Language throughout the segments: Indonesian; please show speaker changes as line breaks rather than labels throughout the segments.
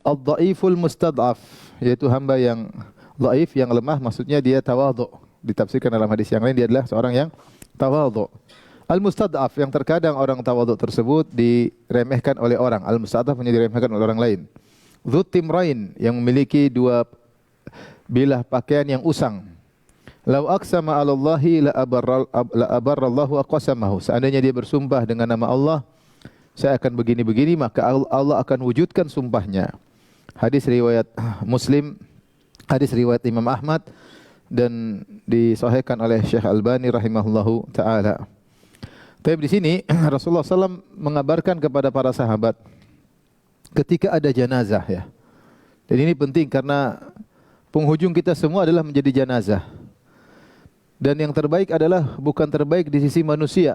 Ad-dhaiful mustad'af, yaitu hamba yang dhaif, yang lemah, maksudnya dia tawadhu. Ditafsirkan dalam hadis yang lain dia adalah seorang yang tawadhu. Al-mustad'af, yang terkadang orang tawadhu tersebut diremehkan oleh orang. Al-mustad'af hanya diremehkan oleh orang lain. Dzut timrain, yang memiliki dua bilah pakaian yang usang. Lau aqsama 'ala Allahi la abarrallahu aqsamahu. Seandainya dia bersumpah dengan nama Allah, saya akan begini-begini, maka Allah akan wujudkan sumpahnya. Hadis riwayat Muslim, hadis riwayat Imam Ahmad, dan disahihkan oleh Syekh Albani rahimahullahu taala. Tapi di sini Rasulullah SAW mengabarkan kepada para sahabat ketika ada jenazah, ya. Dan ini penting karena penghujung kita semua adalah menjadi jenazah. Dan yang terbaik adalah bukan terbaik di sisi manusia.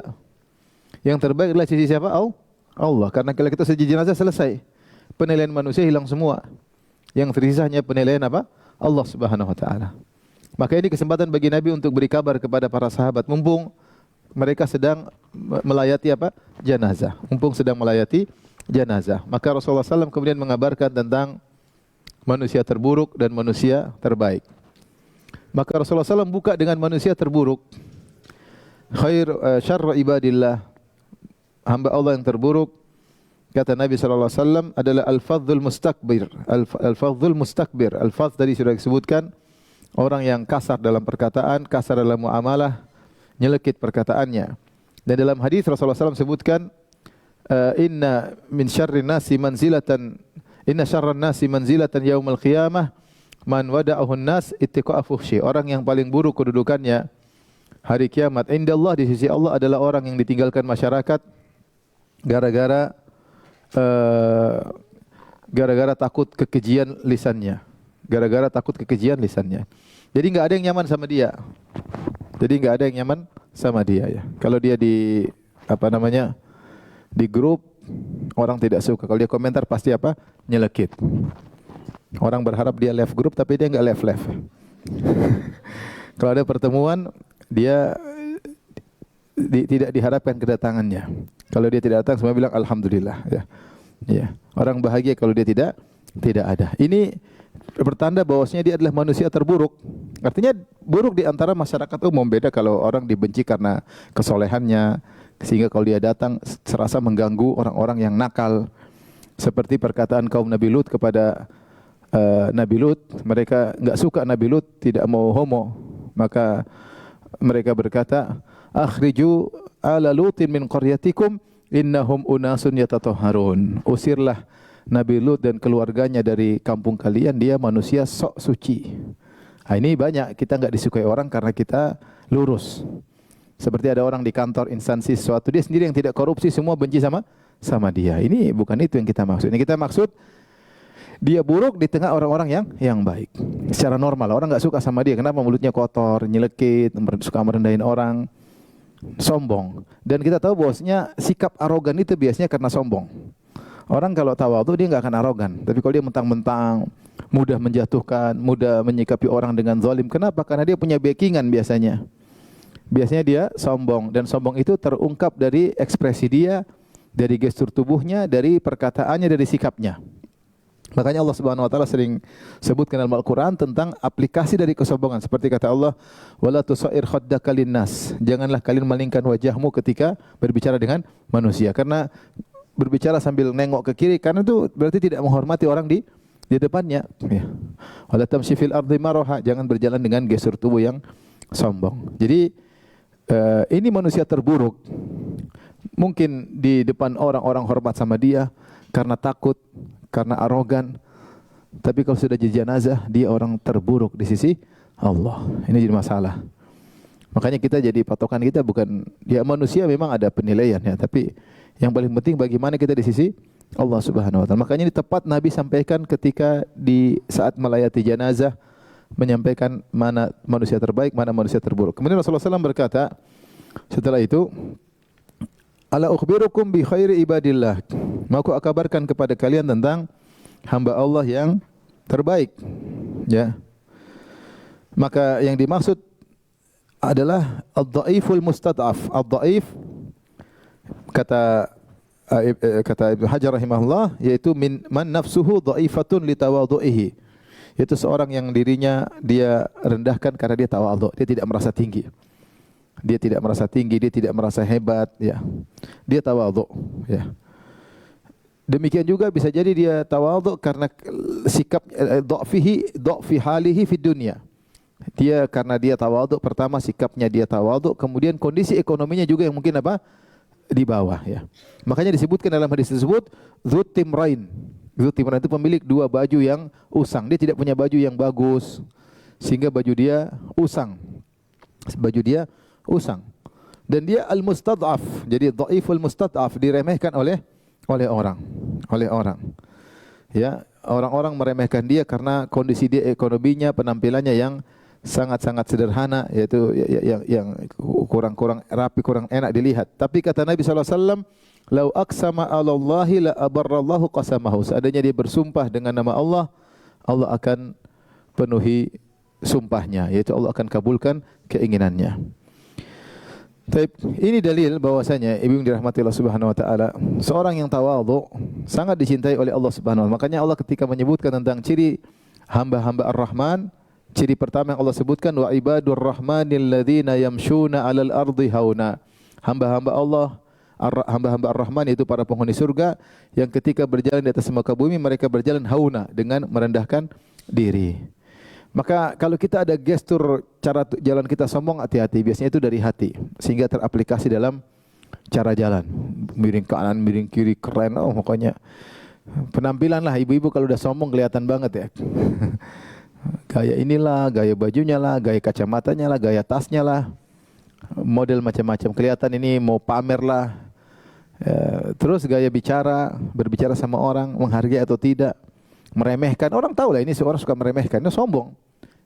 Yang terbaik adalah di sisi siapa? Allah. Karena kalau kita sudah jenazah selesai. Penilaian manusia hilang semua. Yang tersisa hanya penilaian apa? Allah Subhanahu wa taala. Maka ini kesempatan bagi Nabi untuk beri kabar kepada para sahabat mumpung mereka sedang melayati apa? Jenazah. Mumpung sedang melayati jenazah. Maka Rasulullah SAW kemudian mengabarkan tentang manusia terburuk dan manusia terbaik. Maka Rasulullah SAW buka dengan manusia terburuk. Syarra ibadillah, hamba Allah yang terburuk, kata Nabi SAW adalah al-fadhul mustakbir. Al-fadhul mustakbir. Al-fadh tadi sudah disebutkan, orang yang kasar dalam perkataan, kasar dalam muamalah, nyelekit perkataannya. Dan dalam hadis Rasulullah SAW sebutkan, inna min syarrin nasi manzilatan, inna syarran nasi manzilatan yaumal qiyamah man wada'ahun nas ittiqa'a fuhsyi. Orang yang paling buruk kedudukannya hari kiamat indallah, di sisi Allah, adalah orang yang ditinggalkan masyarakat gara-gara takut kekejian lisannya. Gara-gara takut kekejian lisannya. Jadi enggak ada yang nyaman sama dia. Ya. Kalau dia di di grup, orang tidak suka. Kalau dia komentar pasti apa? Nyelekit. Orang berharap dia left group tapi dia enggak left. Kalau ada pertemuan, dia tidak diharapkan kedatangannya. Kalau dia tidak datang, semua bilang alhamdulillah, ya. Ya. Orang bahagia kalau dia tidak ada. Ini bertanda bahwasanya dia adalah manusia terburuk. Artinya buruk di antara masyarakat umum. Beda kalau orang dibenci karena kesolehannya, sehingga kalau dia datang serasa mengganggu orang-orang yang nakal. Seperti perkataan kaum Nabi Lut kepada Nabi Lut, mereka enggak suka Nabi Lut, tidak mau homo. Maka mereka berkata, akhriju ala Lutin min qaryatikum innahum unasun yatatahharun. Usirlah Nabi Lut dan keluarganya dari kampung kalian, dia manusia sok suci. Nah, ini banyak kita enggak disukai orang karena kita lurus. Seperti ada orang di kantor instansi sesuatu, dia sendiri yang tidak korupsi, semua benci sama dia. Ini bukan itu yang kita maksud. Ini kita maksud dia buruk di tengah orang-orang yang baik. Secara normal orang enggak suka sama dia. Kenapa? Mulutnya kotor, nyelekit, suka merendahin orang, sombong. Dan kita tahu bahwasanya sikap arogan itu biasanya karena sombong. Orang kalau tawadhu dia enggak akan arogan. Tapi kalau dia mentang-mentang, mudah menjatuhkan, mudah menyikapi orang dengan zalim. Kenapa? Karena dia punya backingan biasanya. Biasanya dia sombong, dan sombong itu terungkap dari ekspresi dia, dari gestur tubuhnya, dari perkataannya, dari sikapnya. Makanya Allah Subhanahu wa taala sering sebutkan dalam Al-Qur'an tentang aplikasi dari kesombongan. Seperti kata Allah, "Wala tusair khaddaka linnas." Janganlah kalian malingkan wajahmu ketika berbicara dengan manusia. Karena berbicara sambil nengok ke kiri, karena itu berarti tidak menghormati orang di depannya. Ya. Wala tamshi fil ardi maraha. Jangan berjalan dengan gestur tubuh yang sombong. Jadi ini manusia terburuk. Mungkin di depan orang-orang hormat sama dia karena takut, karena arogan. Tapi kalau sudah jadi jenazah, dia orang terburuk di sisi Allah. Ini jadi masalah. Makanya kita jadi patokan kita bukan, ya manusia memang ada penilaian ya, tapi yang paling penting bagaimana kita di sisi Allah Subhanahu wa taala. Makanya ini tepat Nabi sampaikan ketika di saat melayati jenazah, menyampaikan mana manusia terbaik, mana manusia terburuk. Kemudian Rasulullah SAW berkata setelah itu, ala ukhbirukum bi khairi ibadillah. Mau aku kabarkan kepada kalian tentang hamba Allah yang terbaik. Ya. Maka yang dimaksud adalah ad-dhaiful mustad'af. Ad-dhaif kata kata Ibnu Hajar rahimahullah, yaitu min man nafsuhu dhaifatun li tawadhu'ihi. Yaitu seorang yang dirinya dia rendahkan karena dia tawadhu, dia tidak merasa tinggi. Dia tidak merasa tinggi, dia tidak merasa hebat, ya. Dia tawadhu, ya. Demikian juga bisa jadi dia tawadhu karena sikap dha'fi halihi fid dunya. Dia karena dia tawadhu, pertama sikapnya dia tawadhu, kemudian kondisi ekonominya juga yang mungkin apa? Di bawah, ya. Makanya disebutkan dalam hadis tersebut dzut timrain. Dzut timrain itu pemilik dua baju yang usang. Dia tidak punya baju yang bagus sehingga baju dia usang. Baju dia usang. Dan dia al-mustad'af. Jadi dhaiful mustad'af, diremehkan oleh orang. Ya, orang-orang meremehkan dia karena kondisi dia ekonominya, penampilannya yang sangat-sangat sederhana, yaitu yang kurang rapi, kurang enak dilihat. Tapi kata Nabi SAW, "Lau aqsama 'ala Allahi la abarrallahu qasamahu." Seandainya dia bersumpah dengan nama Allah, Allah akan penuhi sumpahnya, yaitu Allah akan kabulkan keinginannya. Taib, ini dalil bahwasanya ibu yang dirahmati Allah Subhanahu wa taala, seorang yang tawadhu sangat dicintai oleh Allah Subhanahu wa taala. Makanya Allah ketika menyebutkan tentang ciri hamba-hamba Ar-Rahman, ciri pertama yang Allah sebutkan, wa ibadur rahmanil ladzina yamshuna 'alal ardi hauna. Hamba-hamba Allah, hamba-hamba Ar-Rahman, yaitu para penghuni surga yang ketika berjalan di atas muka bumi mereka berjalan hauna, dengan merendahkan diri. Maka kalau kita ada gestur cara jalan kita sombong, hati-hati, biasanya itu dari hati sehingga teraplikasi dalam cara jalan. Miring kanan, miring kiri, keren, oh pokoknya penampilan lah. Ibu-ibu kalau udah sombong kelihatan banget ya. Gaya inilah, gaya bajunya lah, gaya kacamatanya lah, gaya tasnya lah, model macam-macam, kelihatan ini mau pamer lah. Terus gaya bicara, berbicara sama orang, menghargai atau tidak, meremehkan. Orang tahu lah ini seorang suka meremehkan, ini sombong.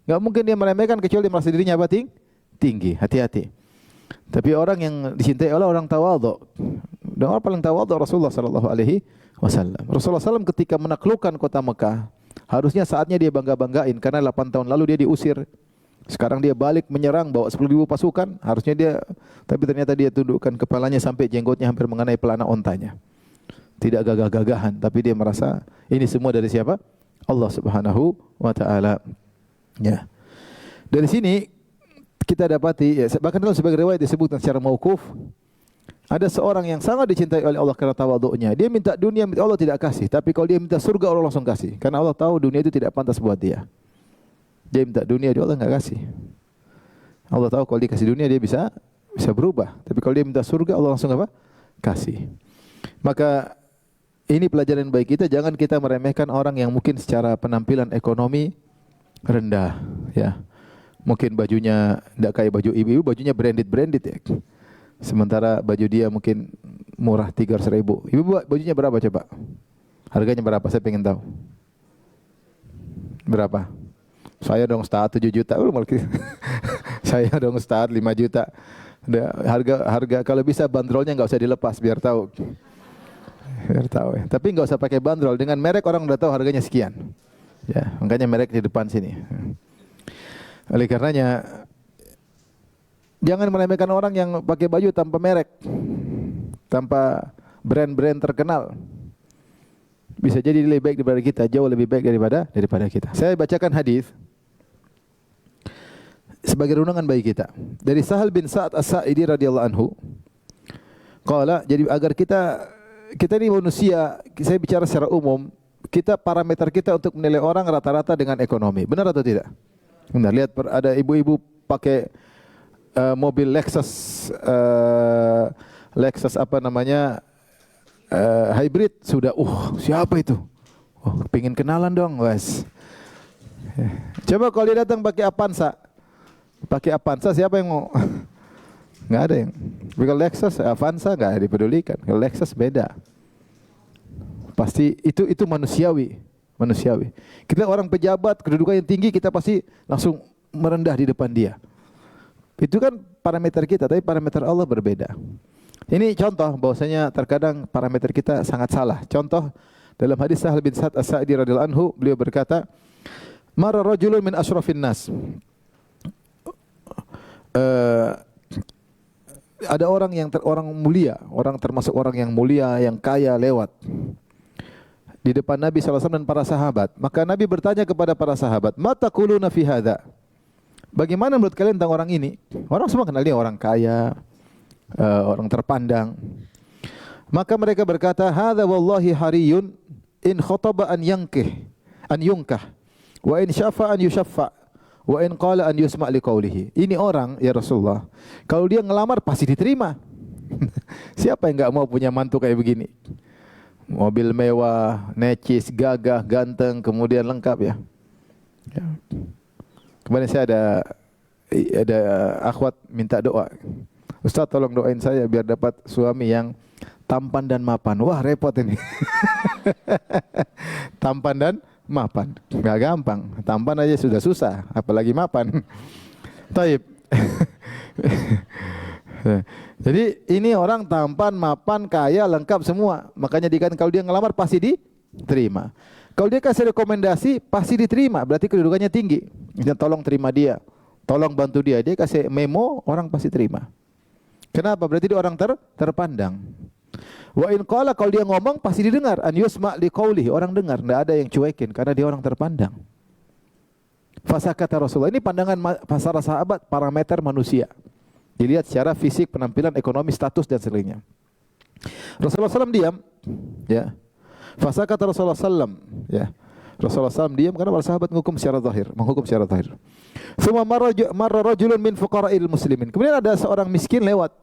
Enggak mungkin dia meremehkan kecuali dia merasa dirinya apa? Tinggi. Hati-hati. Tapi orang yang dicintai oleh orang tawadhu. Dan orang paling tawadhu Rasulullah sallallahu alaihi wasallam. Rasulullah SAW ketika menaklukkan kota Mekah, harusnya saatnya dia bangga-banggain karena 8 tahun lalu dia diusir. Sekarang dia balik menyerang bawa 10.000 pasukan, harusnya dia, tapi ternyata dia tundukkan kepalanya sampai jenggotnya hampir mengenai pelana ontanya. Tidak gagah-gagahan, tapi dia merasa ini semua dari siapa? Allah Subhanahu wa taala. Ya. Dari sini kita dapati, ya, bahkan dalam sebagai riwayat disebutkan secara mauquf, ada seorang yang sangat dicintai oleh Allah karena tawadhu'nya. Dia minta dunia, Allah tidak kasih, tapi kalau dia minta surga Allah langsung kasih. Karena Allah tahu dunia itu tidak pantas buat dia. Dia minta dunia, Allah enggak kasih. Allah tahu kalau dikasih dunia dia bisa berubah, tapi kalau dia minta surga Allah langsung apa? Kasih. Maka ini pelajaran bagi kita, jangan kita meremehkan orang yang mungkin secara penampilan ekonomi rendah, ya. Mungkin bajunya tidak kayak baju ibu-ibu, bajunya branded ya. Sementara baju dia mungkin murah 300.000. Ibu bajunya berapa coba? Harganya berapa? Saya pengen tahu. Berapa? Saya dong start 7 juta. Saya dong start 5 juta. Harga kalau bisa bandrolnya enggak usah dilepas biar tahu. Biar tahu ya. Tapi enggak usah pakai bandrol, dengan merek orang udah tahu harganya sekian. Ya, makanya merek di depan sini. Oleh karenanya jangan meremehkan orang yang pakai baju tanpa merek, tanpa brand-brand terkenal. Bisa jadi lebih baik daripada kita, jauh lebih baik daripada kita. Saya bacakan hadis sebagai renungan bagi kita dari Sahal bin Sa'ad As-Sa'idi radhiyallahu anhu. Qala, jadi agar kita ini manusia, saya bicara secara umum, kita parameter kita untuk menilai orang rata-rata dengan ekonomi. Benar atau tidak? Benar. Lihat ada ibu-ibu pakai mobil Lexus apa namanya? Hybrid sudah siapa itu? Pengen kenalan dong, wes. Coba kalau dia datang pakai Avanza. Pakai Avanza siapa yang mau? Enggak ada yang. Kalau Lexus, Avanza enggak dipedulikan. Kalau Lexus beda. Pasti itu manusiawi. Kita orang pejabat, kedudukan yang tinggi, kita pasti langsung merendah di depan dia. Itu kan parameter kita, tapi parameter Allah berbeda. Ini contoh bahwasanya terkadang parameter kita sangat salah. Contoh dalam hadis Sahal bin Sa'ad As-Sa'idi radhiyallahu anhu, beliau berkata, "Mara rajulun min asyrafin nas." ada orang yang orang mulia, orang termasuk orang yang mulia, yang kaya lewat di depan Nabi SAW dan para sahabat. Maka Nabi bertanya kepada para sahabat, "Mata taquluna fi hadza?" Bagaimana menurut kalian tentang orang ini? Orang semua kenal dia orang kaya, orang terpandang. Maka mereka berkata, "Hadza wallahi hariyun in khataba an yunkah, wa in syafa an yushaffa, wa in qala an yusma' liqaulihi." Ini orang ya Rasulullah, kalau dia ngelamar pasti diterima. Siapa yang enggak mau punya mantu kayak begini? Mobil mewah, necis, gagah, ganteng, kemudian lengkap ya. Ya. Kemarin saya ada akhwat minta doa. Ustaz tolong doain saya biar dapat suami yang tampan dan mapan. Wah repot ini. Tampan dan mapan. Gak gampang. Tampan aja sudah susah. Apalagi mapan. Taib. Jadi ini orang tampan, mapan, kaya, lengkap semua. Makanya dikatakan kalau dia ngelamar pasti diterima. Kalau dia kasih rekomendasi pasti diterima. Berarti kedudukannya tinggi. Dan tolong terima dia. Tolong bantu dia. Dia kasih memo, orang pasti terima. Kenapa? Berarti dia orang terpandang. Wa in qala, kalau dia ngomong pasti didengar. An yusma' liqaulihi, orang dengar, enggak ada yang cuekin karena dia orang terpandang. Fasakata Rasulullah. Ini pandangan para sahabat, parameter manusia. Dilihat secara fisik, penampilan, ekonomi, status dan sebagainya. Rasulullah SAW diam, ya. Fasakata Rasulullah SAW, ya. Rasulullah SAW diam karena para sahabat menghukum secara zahir. Suma marra rajulun min fuqara'il muslimin. Kemudian ada seorang miskin lewat.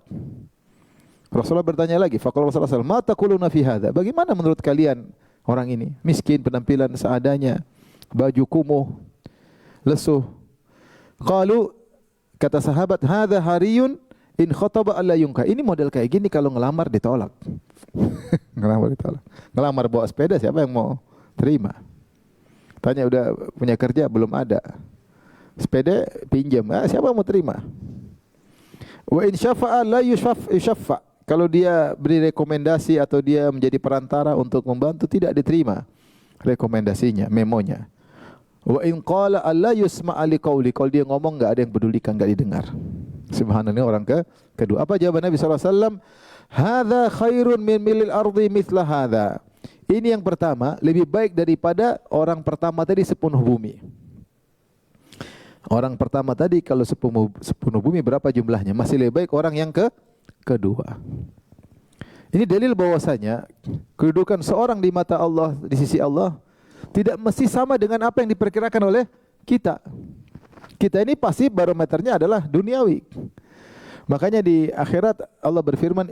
Rasulullah bertanya lagi, faqala Rasulullah SAW, "Ma taquluna fi hadza?" Bagaimana menurut kalian orang ini? Miskin, penampilan seadanya, baju kumuh, lesuh. Qalu, kata sahabat, "Hadza hariyun in khataba alla yunka." Ini model kayak gini kalau ngelamar ditolak. Ngelamar bawa sepeda, siapa yang mau terima? Tanya udah punya kerja belum ada. Sepeda pinjam, siapa mau terima? Wa in syafa'a la yushaffa. Kalau dia beri rekomendasi atau dia menjadi perantara untuk membantu, tidak diterima rekomendasinya, memonya. Wa in qala alla yusma'a liqauli. Kalau dia ngomong enggak ada yang pedulikan, enggak didengar. Subhanallah, orang kedua. Apa jawaban Nabi sallallahu alaihi wasallam? Hadza khairun min milil ardi mithla hadza. Ini yang pertama, lebih baik daripada orang pertama tadi sepenuh bumi. Orang pertama tadi kalau sepenuh bumi berapa jumlahnya? Masih lebih baik orang yang kedua. Ini dalil bahwasanya kedudukan seorang di mata Allah, di sisi Allah, tidak mesti sama dengan apa yang diperkirakan oleh kita. Kita ini pasti barometernya adalah duniawi. Makanya di akhirat Allah berfirman,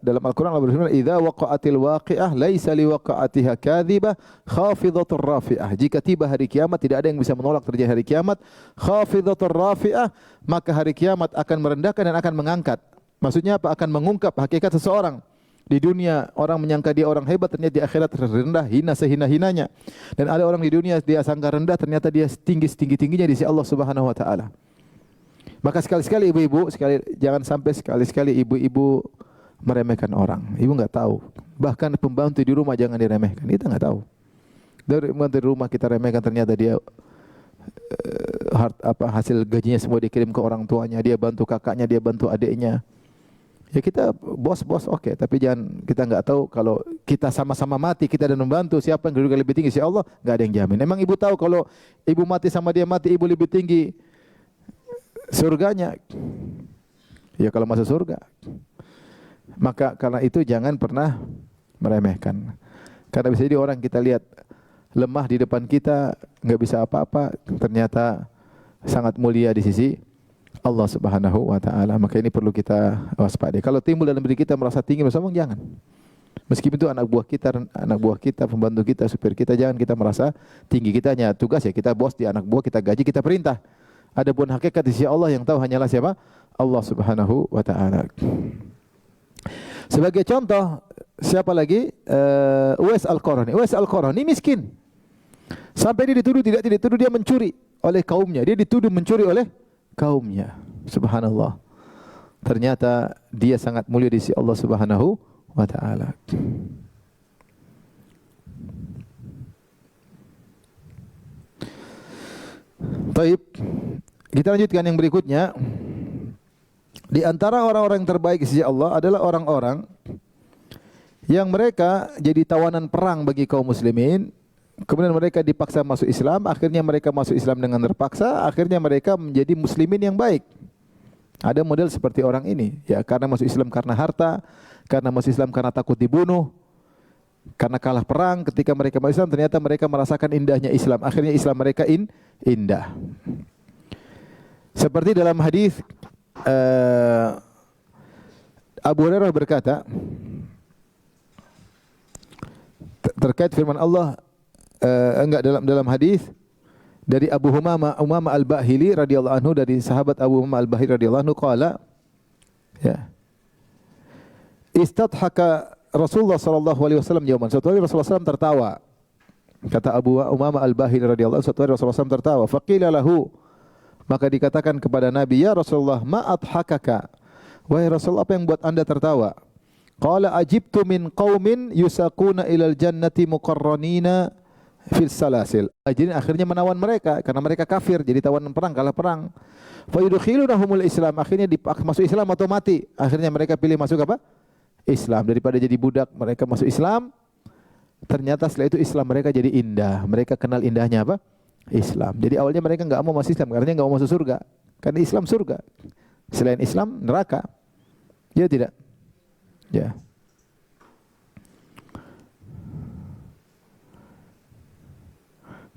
dalam Al-Quran Allah berfirman, "Idza waqa'atil waqi'ah laisa liwaqa'atiha kadhibah khafidhatur rafi'ah." Jika tiba hari kiamat tidak ada yang bisa menolak terjadi hari kiamat. Khafidhatur rafi'ah, maka hari kiamat akan merendahkan dan akan mengangkat. Maksudnya apa? Akan mengungkap hakikat seseorang. Di dunia orang menyangka dia orang hebat, ternyata di akhirat rendah, hina sehina-hinanya. Dan ada orang di dunia dia sangka rendah, ternyata dia tinggi-tingginya di sisi Allah Subhanahu wa taala. Maka sekali-sekali ibu-ibu, jangan sampai sekali-sekali ibu-ibu meremehkan orang. Ibu enggak tahu. Bahkan pembantu di rumah jangan diremehkan. Kita enggak tahu. Dari pembantu di rumah kita remehkan, ternyata dia hasil gajinya semua dikirim ke orang tuanya, dia bantu kakaknya, dia bantu adiknya. Ya kita bos oke, tapi jangan, kita enggak tahu kalau kita sama-sama mati, kita dan membantu, siapa yang kedudukan lebih tinggi? Si Allah, enggak ada yang jamin. Emang ibu tahu kalau ibu mati sama dia mati, ibu lebih tinggi surganya? Ya kalau masuk surga. Maka karena itu jangan pernah meremehkan. Karena bisa jadi orang kita lihat lemah di depan kita, enggak bisa apa-apa, ternyata sangat mulia di sisi Allah Subhanahu wa taala. Maka ini perlu kita waspadai. Kalau timbul dalam diri kita merasa tinggi, bersombong, jangan. Meskipun itu anak buah kita, pembantu kita, supir kita, jangan kita merasa tinggi. Kita hanya tugas ya, kita bos di anak buah, kita gaji, kita perintah. Adapun hakikat di sisi Allah yang tahu hanyalah siapa? Allah Subhanahu wa taala. Sebagai contoh, siapa lagi? Uwais Al-Qarani. Uwais Al-Qarani miskin. Sampai dia dituduh, tidak dituduh dia mencuri oleh kaumnya. Dia dituduh mencuri oleh kaumnya. Subhanallah. Ternyata dia sangat mulia di sisi Allah Subhanahu wa taala. Baik. Kita lanjutkan yang berikutnya. Di antara orang-orang yang terbaik di sisi Allah adalah orang-orang yang mereka jadi tawanan perang bagi kaum muslimin. Kemudian mereka dipaksa masuk Islam, akhirnya mereka masuk Islam dengan terpaksa, akhirnya mereka menjadi muslimin yang baik. Ada model seperti orang ini, ya karena masuk Islam karena harta, karena masuk Islam karena takut dibunuh, karena kalah perang. Ketika mereka masuk Islam, ternyata mereka merasakan indahnya Islam. Akhirnya Islam mereka indah. Seperti dalam hadis Abu Hurairah berkata terkait firman Allah, enggak, dalam hadis dari Abu Umamah Al-Bahili radhiyallahu anhu, dari sahabat Abu Umamah Al-Bahili radhiyallahu anhu qala, ya, istadhaka Rasulullah sallallahu alaihi wasallam yauman. Suatu hari Rasulullah SAW tertawa. Kata Abu Umamah Al-Bahili radhiyallahu anhu, suatu hari Rasulullah SAW tertawa. Faqila lahu, maka dikatakan kepada Nabi, ya Rasulullah, ma adhakaka? Wahai Rasulullah, apa yang buat Anda tertawa? Qala ajibtu min qaumin yusaquna ilal jannati muqarranina fil salasil. Jadi akhirnya menawan mereka karena mereka kafir, jadi tawanan perang, kalah perang. Fa yudkhilunahumul Islam, akhirnya masuk Islam atau mati. Akhirnya mereka pilih masuk apa? Islam, daripada jadi budak mereka masuk Islam. Ternyata setelah itu Islam mereka jadi indah. Mereka kenal indahnya apa? Islam. Jadi awalnya mereka enggak mau masuk Islam karena enggak mau masuk surga. Karena Islam surga. Selain Islam neraka. Ya tidak? Ya.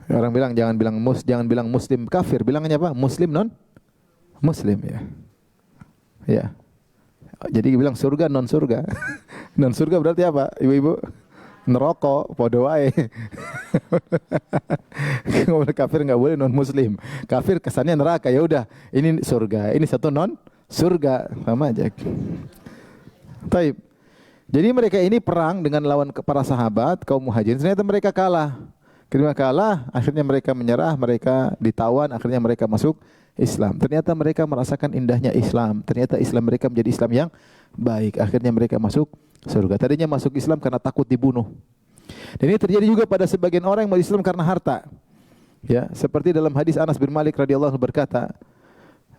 Orang bilang jangan bilang muslim kafir, bilangnya apa? Muslim non muslim, ya. Ya. Jadi bilang surga non surga. Non surga berarti apa? Ibu-ibu? Neraka, podo wae. Kafir enggak boleh, non muslim. Kafir kesannya neraka, ya udah. Ini surga, ini satu non surga, sama aja. Taib. Jadi mereka ini perang dengan lawan para sahabat kaum muhajirin. Ternyata mereka kalah. Ketika kalah, akhirnya mereka menyerah, mereka ditawan, akhirnya mereka masuk Islam. Ternyata mereka merasakan indahnya Islam. Ternyata Islam mereka menjadi Islam yang baik. Akhirnya mereka masuk surga. Tadinya masuk Islam karena takut dibunuh. Dan ini terjadi juga pada sebagian orang yang masuk Islam karena harta. Ya, seperti dalam hadis Anas bin Malik radhiyallahu anhu berkata,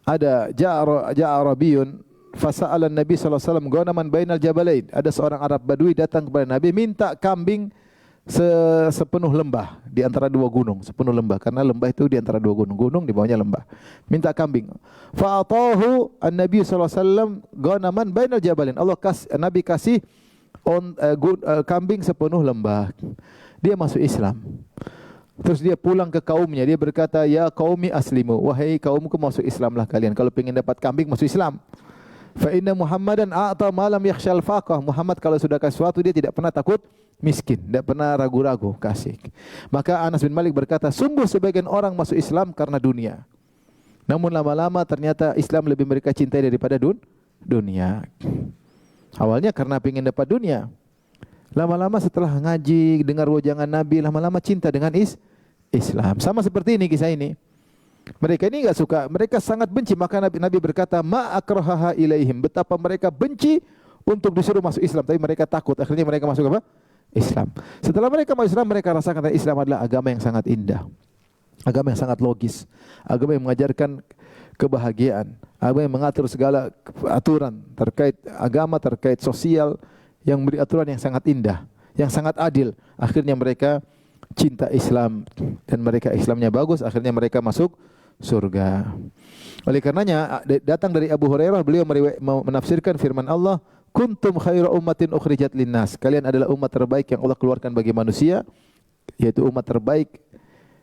ada ja'a Arabiyun fasa'ala Nabi sallallahu alaihi wasallam ghanaman bainal jabalain. Ada seorang Arab Badui datang kepada Nabi minta kambing sepenuh lembah di antara dua gunung, sepenuh lembah, karena lembah itu di antara dua gunung, gunung di bawahnya lembah. Minta kambing. Fa'atahu an-Nabi sallallahu alaihi wasallam ghanaman bainal jabalain. Nabi kasih kambing sepenuh lembah. Dia masuk Islam. Terus dia pulang ke kaumnya, dia berkata, ya qaumi aslimu, wahai kaumku masuk Islamlah kalian. Kalau ingin dapat kambing masuk Islam. Fa inna Muhammadan a'ta ma lam yakhshal faqah. Muhammad kalau sudah kasih sesuatu dia tidak pernah takut miskin, tidak pernah ragu-ragu kasih. Maka Anas bin Malik berkata, sungguh sebagian orang masuk Islam karena dunia. Namun lama-lama ternyata Islam lebih mereka cintai daripada dunia. Awalnya karena ingin dapat dunia. Lama-lama setelah ngaji, dengar wajangan Nabi, lama-lama cinta dengan Islam. Sama seperti ini kisah ini. Mereka ini enggak suka, mereka sangat benci, maka Nabi berkata, ma akrahaha ilaihim, betapa mereka benci untuk disuruh masuk Islam, tapi mereka takut. Akhirnya mereka masuk apa? Islam. Setelah mereka masuk Islam, mereka rasakan Islam adalah agama yang sangat indah, agama yang sangat logis, agama yang mengajarkan kebahagiaan, agama yang mengatur segala aturan terkait agama, terkait sosial, yang beri aturan yang sangat indah, yang sangat adil. Akhirnya mereka cinta Islam dan mereka Islamnya bagus, akhirnya mereka masuk surga. Oleh karenanya datang dari Abu Hurairah, beliau menafsirkan firman Allah, kuntum khaira ummatin ukhrijat linnas. Kalian adalah umat terbaik yang Allah keluarkan bagi manusia, yaitu umat terbaik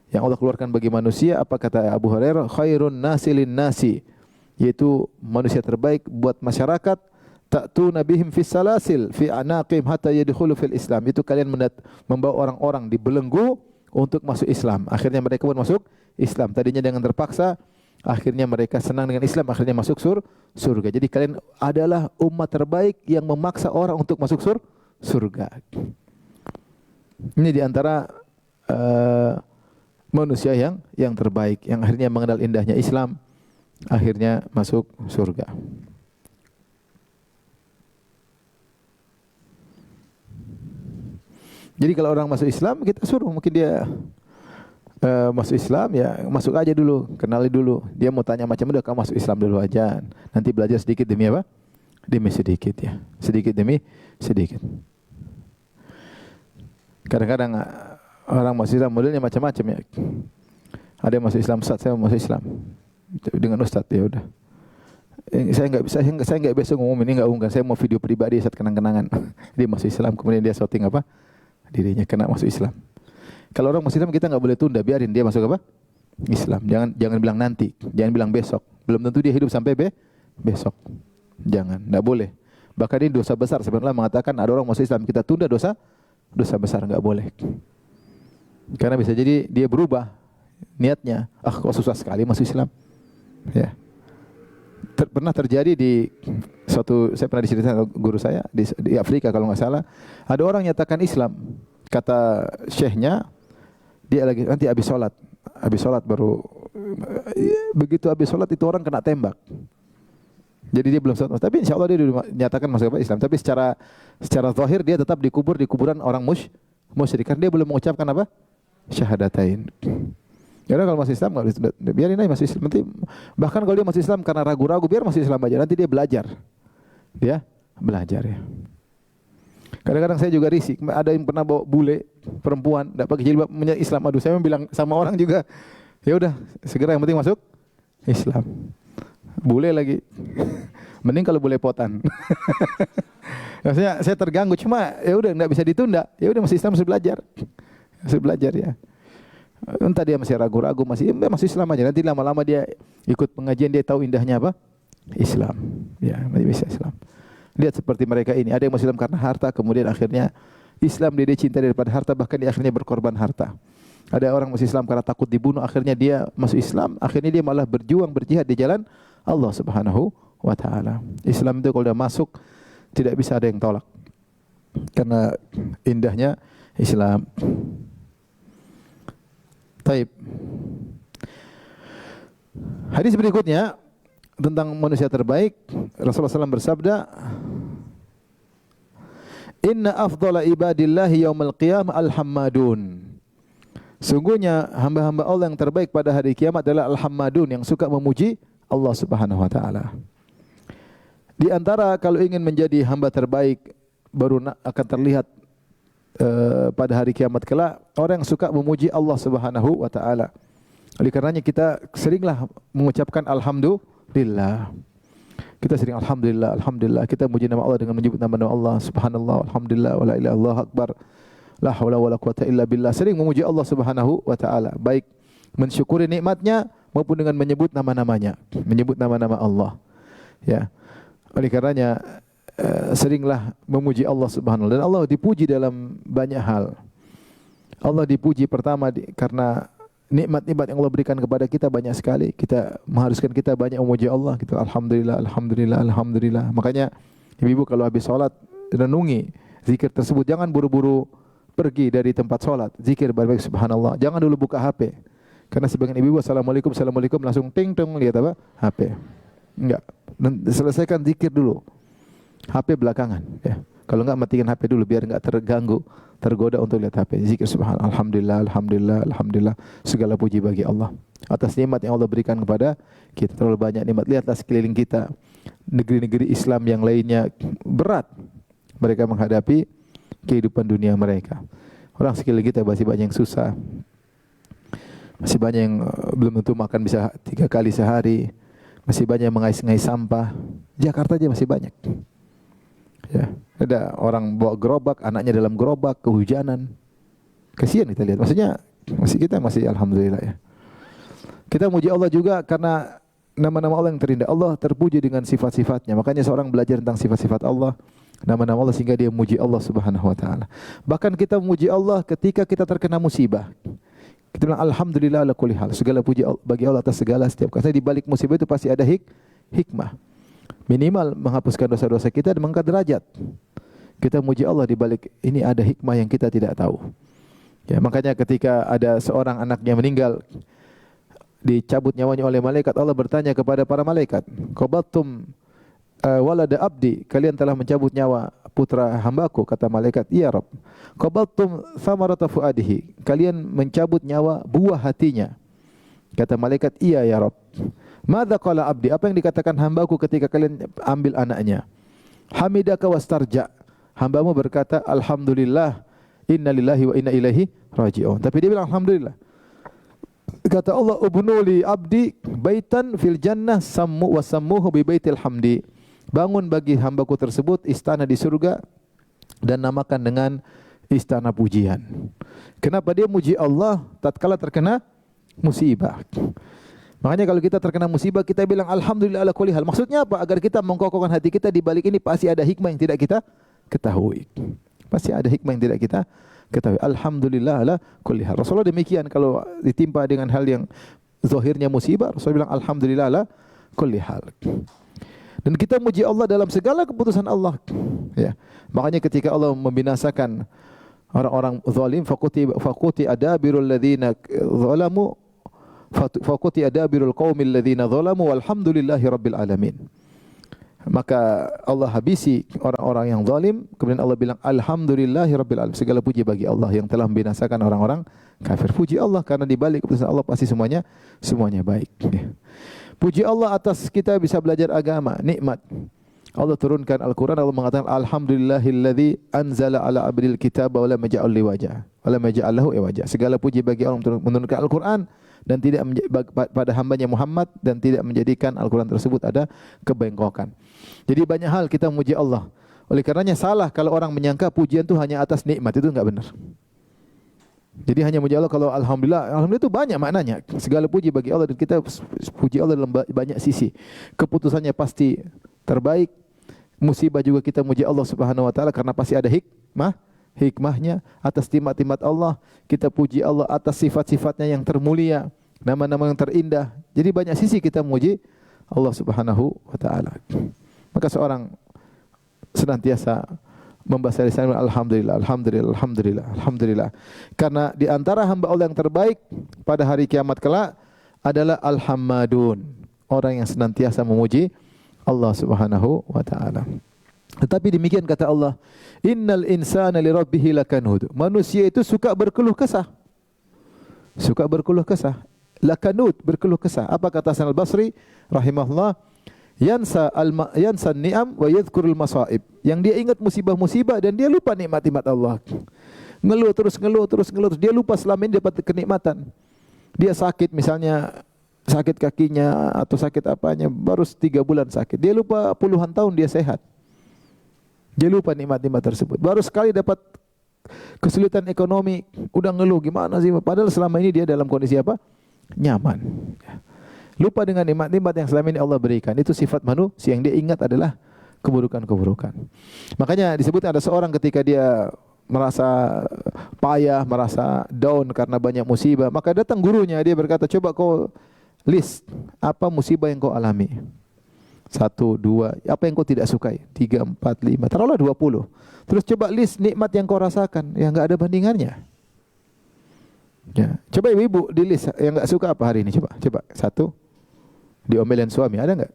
yang Allah keluarkan bagi manusia. Apa kata Abu Hurairah? Khairun nasi linnasi, yaitu manusia terbaik buat masyarakat. Ta'tuna bihim fis salasil fi anaqim hatta yadkhulu fil Islam. Itu kalian membawa orang-orang dibelenggu untuk masuk Islam. Akhirnya mereka pun masuk Islam. Tadinya dengan terpaksa, akhirnya mereka senang dengan Islam, akhirnya masuk surga. Jadi kalian adalah umat terbaik yang memaksa orang untuk masuk surga. Ini di antara manusia yang terbaik, yang akhirnya mengenal indahnya Islam, akhirnya masuk surga. Jadi kalau orang masuk Islam, kita suruh, mungkin dia masuk Islam ya masuk aja dulu, kenali dulu. Dia mau tanya macam udah kamu masuk Islam dulu aja. Nanti belajar sedikit demi apa? Demi sedikit ya. Sedikit demi sedikit. Kadang-kadang orang masuk Islam modelnya macam-macam ya. Ada yang masuk Islam, Ustaz saya mau masuk Islam. Dengan Ustaz ya udah. Saya nggak biasa ngomong ini nggak umumkan. Saya mau video pribadi saat kenang-kenangan. Dia masuk Islam, kemudian dia shooting apa? Dirinya kena masuk Islam. Kalau orang masuk Islam kita nggak boleh tunda, biarin dia masuk apa? Islam. Jangan bilang nanti, jangan bilang besok. Belum tentu dia hidup sampai besok. Jangan, nggak boleh. Bahkan ini dosa besar. Sebenarnya mengatakan ada orang masuk Islam kita tunda dosa besar, nggak boleh. Karena bisa jadi dia berubah niatnya. Kok susah sekali masuk Islam. Ya. Pernah terjadi di saya pernah diceritakan guru saya di Afrika kalau nggak salah, ada orang nyatakan Islam, kata syekhnya dia lagi nanti habis sholat baru, begitu habis sholat itu orang kena tembak, jadi dia belum sholat, tapi insya Allah dia dinyatakan masuk Islam, tapi secara zahir dia tetap dikubur di kuburan orang musyrik karena dia belum mengucapkan apa syahadatain. Ya udah kalau masuk Islam biarin aja masuk Islam. Nanti bahkan kalau dia masuk Islam karena ragu-ragu biar masuk Islam aja. Nanti dia belajar. Dia belajar ya. Kadang-kadang saya juga risik. Ada yang pernah bawa bule perempuan enggak pakai jilbab menyat Islam. Aduh, saya bilang sama orang juga, ya udah segera yang penting masuk Islam. Bule lagi. Mending kalau bule potan. Maksudnya saya terganggu cuma ya udah enggak bisa ditunda. Ya udah masuk Islam harus belajar. Harus belajar ya. Entah dia masih ragu-ragu masih Islam aja. Nanti lama-lama dia ikut pengajian dia tahu indahnya apa? Islam. Ya, masih bisa Islam. Lihat seperti mereka ini, ada yang masuk Islam karena harta, kemudian akhirnya Islam dia cinta daripada harta, bahkan dia akhirnya berkorban harta. Ada orang masuk Islam karena takut dibunuh, akhirnya dia masuk Islam, akhirnya dia malah berjuang berjihad di jalan Allah Subhanahu wa taala. Islam itu kalau sudah masuk tidak bisa ada yang tolak. Karena indahnya Islam. Taib. Hadis berikutnya tentang manusia terbaik, Rasulullah SAW bersabda, Inna afdhala ibadillahi yaumal qiyamah al-hammadun. Sungguhnya hamba-hamba Allah yang terbaik pada hari kiamat adalah al-hammadun, yang suka memuji Allah Subhanahu wa taala. Di antara kalau ingin menjadi hamba terbaik baru akan terlihat pada hari kiamat kelak orang yang suka memuji Allah Subhanahu wa taala. Oleh karenanya kita seringlah mengucapkan alhamdulillah. Kita sering alhamdulillah, alhamdulillah. Kita memuji nama Allah dengan menyebut nama Allah, subhanallah, alhamdulillah, wala ilaha illallah akbar. La haula wala quwata illa billah. Sering memuji Allah Subhanahu wa taala, baik mensyukuri nikmatnya maupun dengan menyebut nama-namanya, menyebut nama-nama Allah. Ya. Oleh karenanya seringlah memuji Allah Subhanahu wa taala, dan Allah dipuji dalam banyak hal. Allah dipuji pertama karena nikmat-nikmat yang Allah berikan kepada kita banyak sekali. Kita mengharuskan kita banyak memuji Allah. Kita alhamdulillah, alhamdulillah, alhamdulillah. Makanya ibu-ibu kalau habis salat renungi zikir tersebut. Jangan buru-buru pergi dari tempat salat. Zikir baik-baik subhanallah. Jangan dulu buka HP. Karena sebagian ibu-ibu assalamualaikum, assalamualaikum langsung ting-tong lihat apa? HP. Enggak. Selesaikan zikir dulu. HP belakangan ya. Kalau enggak matikan HP dulu biar enggak terganggu, tergoda untuk lihat HP. Zikir subhanallah, alhamdulillah, alhamdulillah, alhamdulillah. Segala puji bagi Allah atas nikmat yang Allah berikan kepada kita. Terlalu banyak nikmat. Lihatlah sekeliling kita. Negeri-negeri Islam yang lainnya berat mereka menghadapi kehidupan dunia mereka. Orang sekeliling kita masih banyak yang susah. Masih banyak yang belum tentu makan bisa 3 kali sehari. Masih banyak yang mengais-ngais sampah. Jakarta aja masih banyak. Ya, ada orang bawa gerobak, anaknya dalam gerobak, kehujanan. Kasihan kita lihat. Maksudnya kita masih alhamdulillah ya. Kita muji Allah juga karena nama-nama Allah yang terindah. Allah terpuji dengan sifat-sifatnya. Makanya seorang belajar tentang sifat-sifat Allah, nama-nama Allah, sehingga dia memuji Allah Subhanahu wa taala. Bahkan kita memuji Allah ketika kita terkena musibah. Kita bilang alhamdulillah ala kulli hal. Segala puji bagi Allah atas segala setiap. Karena di balik musibah itu pasti ada hikmah. Minimal menghapuskan dosa-dosa kita dan mengangkat derajat. Kita memuji Allah di balik ini ada hikmah yang kita tidak tahu. Ya, makanya ketika ada seorang anaknya meninggal, dicabut nyawanya oleh malaikat, Allah bertanya kepada para malaikat, "Qabattum walada abdi?" Kalian telah mencabut nyawa putra hambaku, kata malaikat, iya Rabb. Qabaltum thamarata fuadihi, kalian mencabut nyawa buah hatinya. Kata malaikat, iya ya Rabb. Madza qala abdi, apa yang dikatakan hambaku ketika kalian ambil anaknya? Hamidaka wastarja, hambamu berkata alhamdulillah, inna lillahi wa inna ilaihi raji'un. Tapi dia bilang alhamdulillah. Kata Allah, ubnuli abdi baitan fil jannah sammu wa sammuhu bi baitil hamdi. Bangun bagi hambaku tersebut istana di surga dan namakan dengan istana pujian. Kenapa dia muji Allah tatkala terkena musibah? Makanya kalau kita terkena musibah kita bilang alhamdulillah ala kulli hal. Maksudnya apa? Agar kita mengkokohkan hati kita di balik ini pasti ada hikmah yang tidak kita ketahui. Pasti ada hikmah yang tidak kita ketahui. Alhamdulillah ala kulli hal. Rasulullah demikian kalau ditimpa dengan hal yang zahirnya musibah, Rasulullah bilang alhamdulillah ala kulli hal. Dan kita muji Allah dalam segala keputusan Allah. Ya. Makanya ketika Allah membinasakan orang-orang zalim, faquti adabirul ladzina zalamu faquti adabirul qaumil ladzina zalamu walhamdulillahi rabbil alamin. Maka Allah habisi orang-orang yang zalim, kemudian Allah bilang alhamdulillahi rabbil alamin. Segala puji bagi Allah yang telah membinasakan orang-orang kafir. Puji Allah karena di balik keputusan Allah pasti semuanya baik. Puji Allah atas kita bisa belajar agama, nikmat. Allah turunkan Al-Quran, Allah mengatakan alhamdulillahilladzi anzala ala abdil kitaba wa lam yaj'al liwaja wa lam yaj'al lahu iwaja. Segala puji bagi Allah menurunkan Al-Quran dan tidak pada hambanya Muhammad dan tidak menjadikan Al-Quran tersebut ada kebengkokan. Jadi banyak hal kita memuji Allah. Oleh karenanya salah kalau orang menyangka pujian itu hanya atas nikmat, itu enggak benar. Jadi hanya muji Allah kalau alhamdulillah itu banyak maknanya. Segala puji bagi Allah dan kita puji Allah dalam banyak sisi. Keputusannya pasti terbaik. Musibah juga kita muji Allah Subhanahu wa taala karena pasti ada hikmahnya atas nikmat-nikmat Allah. Kita puji Allah atas sifat-sifatnya yang termulia, nama-nama yang terindah. Jadi banyak sisi kita memuji Allah Subhanahu wa taala. Maka seorang senantiasa membaca lisan alhamdulillah, alhamdulillah, alhamdulillah, alhamdulillah. Karena di antara hamba Allah yang terbaik pada hari kiamat kelak adalah al-hammadun, orang yang senantiasa memuji Allah Subhanahu wa taala. Tetapi demikian kata Allah, innal insana li rabbih lakanud. Manusia itu suka berkeluh kesah. Suka berkeluh kesah. Lakanud, berkeluh kesah. Apa kata Hasan al-Basri rahimahullah? Yansa ni'am wa yadhkurul masaib. Yang dia ingat musibah-musibah dan dia lupa nikmat-nikmat Allah. Ngeluh terus. Dia lupa selama ini dapat kenikmatan. Dia sakit misalnya, sakit kakinya atau sakit apanya, baru 3 bulan sakit. Dia lupa puluhan tahun dia sehat. Dia lupa nikmat-nikmat tersebut. Baru sekali dapat kesulitan ekonomi, udah ngeluh gimana sih? Padahal selama ini dia dalam kondisi apa? Nyaman. Lupa dengan nikmat-nikmat yang selama ini Allah berikan. Itu sifat manusia yang dia ingat adalah keburukan-keburukan. Makanya disebut ada seorang ketika dia merasa payah, merasa down karena banyak musibah, maka datang gurunya, dia berkata, coba kau list apa musibah yang kau alami. 1, 2, apa yang kau tidak sukai? 3, 4, 5, taruhlah 20. Terus coba list nikmat yang kau rasakan yang enggak ada bandingannya. Ya, coba ibu-ibu di list yang enggak suka apa hari ini, coba. 1, diomelin suami, ada enggak?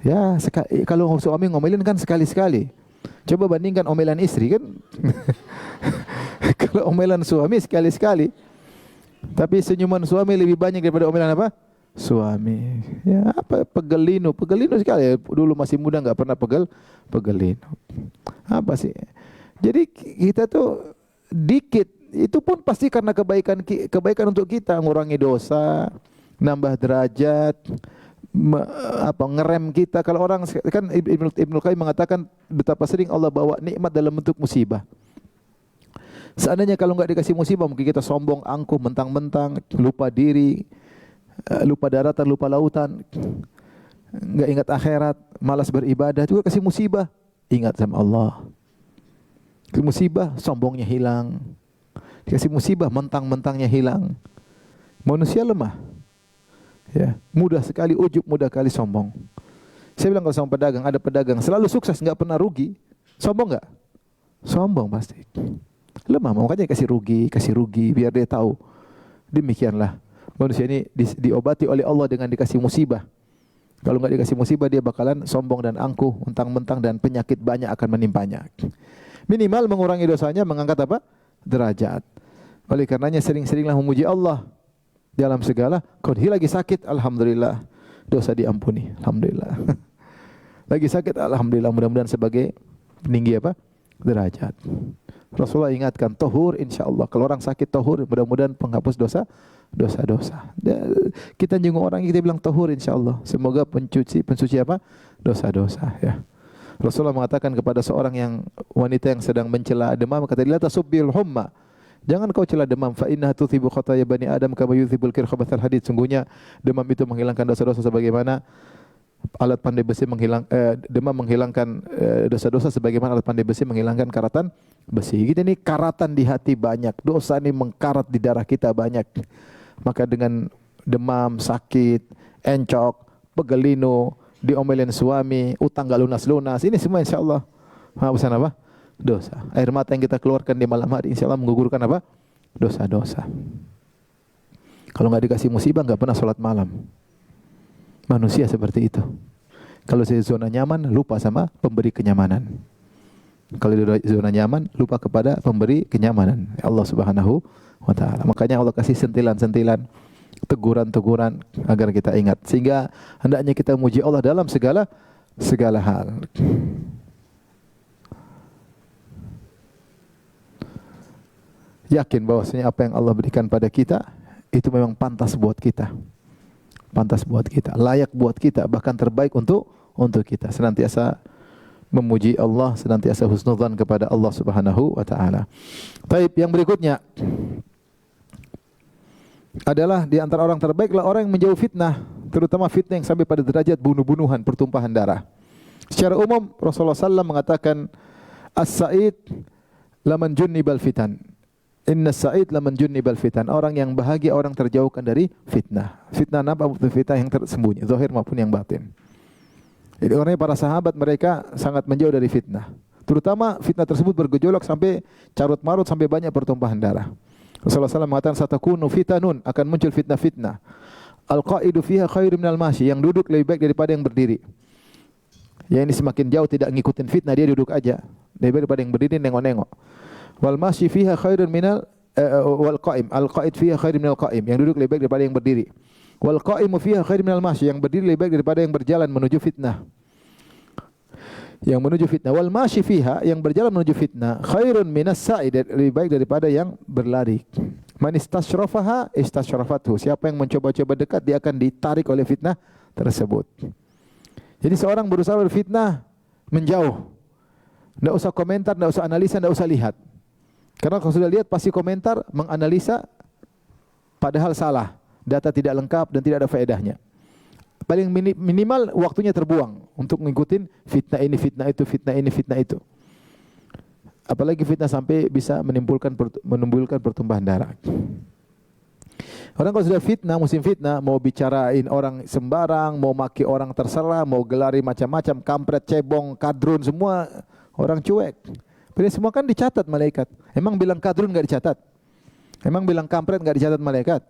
Ya, kalau suami ngomelin kan sekali-sekali. Coba bandingkan omelan istri kan. Kalau omelan suami sekali-sekali. Tapi senyuman suami lebih banyak daripada omelan apa? Suami. Ya, apa pegelino sekali. Dulu masih muda enggak pernah pegelino. Apa sih? Jadi kita tuh dikit, itu pun pasti karena kebaikan untuk kita, ngurangi dosa, nambah derajat, ngerem kita. Kalau orang kan Ibnu Qayyim mengatakan betapa sering Allah bawa nikmat dalam bentuk musibah. Seandainya kalau enggak dikasih musibah, mungkin kita sombong, angkuh, mentang-mentang, lupa diri, lupa daratan, lupa lautan, enggak ingat akhirat, malas beribadah. Juga kasih musibah, ingat sama Allah. Kasih musibah, sombongnya hilang. Dikasih musibah, mentang-mentangnya hilang. Manusia lemah. Ya, mudah sekali ujub, mudah kali sombong. Saya bilang kalau sama pedagang, ada pedagang selalu sukses, enggak pernah rugi. Sombong enggak? Sombong pasti. Lemah, makanya kasih rugi biar dia tahu. Demikianlah manusia ini diobati oleh Allah dengan dikasih musibah. Kalau nggak dikasih musibah dia bakalan sombong dan angkuh, mentang-mentang, dan penyakit banyak akan menimpanya. Minimal mengurangi dosanya, mengangkat apa? Derajat. Oleh karenanya sering-seringlah memuji Allah dalam segala. Kalau lagi sakit, alhamdulillah, dosa diampuni, alhamdulillah. Lagi sakit, alhamdulillah, mudah-mudahan sebagai peninggi apa? Derajat. Rasulullah ingatkan, tahur insyaallah. Kalau orang sakit tahur, mudah-mudahan penghapus dosa-dosa. Kita jenguk orang, kita bilang tahur insyaallah. Semoga pensuci apa? Dosa-dosa, ya. Rasulullah mengatakan kepada seorang wanita yang sedang mencela demam, kata dia, la tasubbil humma. Jangan kau cela demam, fa innaha tuthibu khataaya bani Adam kama yuthibul kir khabathal hadid. Sungguhnya demam itu menghilangkan dosa-dosa sebagaimana alat pandai besi demam menghilangkan dosa-dosa sebagaimana alat pandai besi menghilangkan karatan besi. Kita ini karatan di hati banyak, dosa ini mengkarat di darah kita banyak. Maka dengan demam, sakit, encok, pegelino, diomelin suami, utang gak lunas-lunas, ini semua insyaallah penghapusan apa? Dosa. Air mata yang kita keluarkan di malam hari insyaallah menggugurkan apa? Dosa-dosa. Kalau nggak dikasih musibah nggak pernah sholat malam. Manusia seperti itu. Kalau saya zona nyaman, lupa sama pemberi kenyamanan. Kalau di zona nyaman, lupa kepada pemberi kenyamanan, Allah Subhanahu wa ta'ala. Makanya Allah kasih sentilan-sentilan, teguran-teguran agar kita ingat. Sehingga hendaknya kita memuji Allah dalam segala hal. Yakin bahwasanya apa yang Allah berikan pada kita itu memang pantas buat kita. Pantas buat kita, layak buat kita, bahkan terbaik untuk kita. Senantiasa memuji Allah, senantiasa husnudzan kepada Allah Subhanahu wa taala. Taib, yang berikutnya adalah di antara orang terbaiklah orang yang menjauh fitnah, terutama fitnah yang sampai pada derajat bunuh-bunuhan, pertumpahan darah. Secara umum Rasulullah SAW mengatakan as-sa'id laman junnibal fitan. Inna sa'id laman junnibal fitan. Orang yang bahagia, orang terjauhkan dari fitnah. Fitnah apa? Fitnah yang tersembunyi, zahir maupun yang batin. Jadi orangnya para sahabat mereka sangat menjauh dari fitnah. Terutama fitnah tersebut bergejolak sampai carut marut, sampai banyak pertumpahan darah. Rasulullah SAW mengatakan satakunu fitanun, akan muncul fitnah-fitnah. Al-qa'idu fiha khairu minal mashi, yang duduk lebih baik daripada yang berdiri. Yang ini semakin jauh tidak ngikutin fitnah, dia duduk aja. Lebih baik daripada yang berdiri nengok-nengok. Wal masyi fiha khairun minal wal qa'im. Al qa'id fiha khairun minal qa'im, yang duduk lebih baik daripada yang berdiri. Wal qa'imu fiha khairun minal masyi, yang berdiri lebih baik daripada yang berjalan menuju fitnah. Yang menuju fitnah. Wal masyi fiha, yang berjalan menuju fitnah, khairun minas sa'id, lebih baik daripada yang berlari. Man istasyrafaha istasyrafathu, siapa yang mencoba-coba dekat dia akan ditarik oleh fitnah tersebut. Jadi seorang berusaha berfitnah menjauh. Tidak usah komentar, tidak usah analisa, tidak usah lihat. Karena kalau sudah lihat pasti komentar, menganalisa, padahal salah, data tidak lengkap dan tidak ada faedahnya. Paling minimal waktunya terbuang untuk mengikuti fitnah ini, fitnah itu, fitnah ini, fitnah itu. Apalagi fitnah sampai bisa menimbulkan pertumbuhan darah. Orang kalau sudah fitnah, musim fitnah, mau bicarain orang sembarang, mau maki orang terserah, mau gelari macam-macam, kampret, cebong, kadrun, semua orang cuek. Padahal semua kan dicatat malaikat. Emang bilang kadrun enggak dicatat? Emang bilang kampret enggak dicatat malaikat?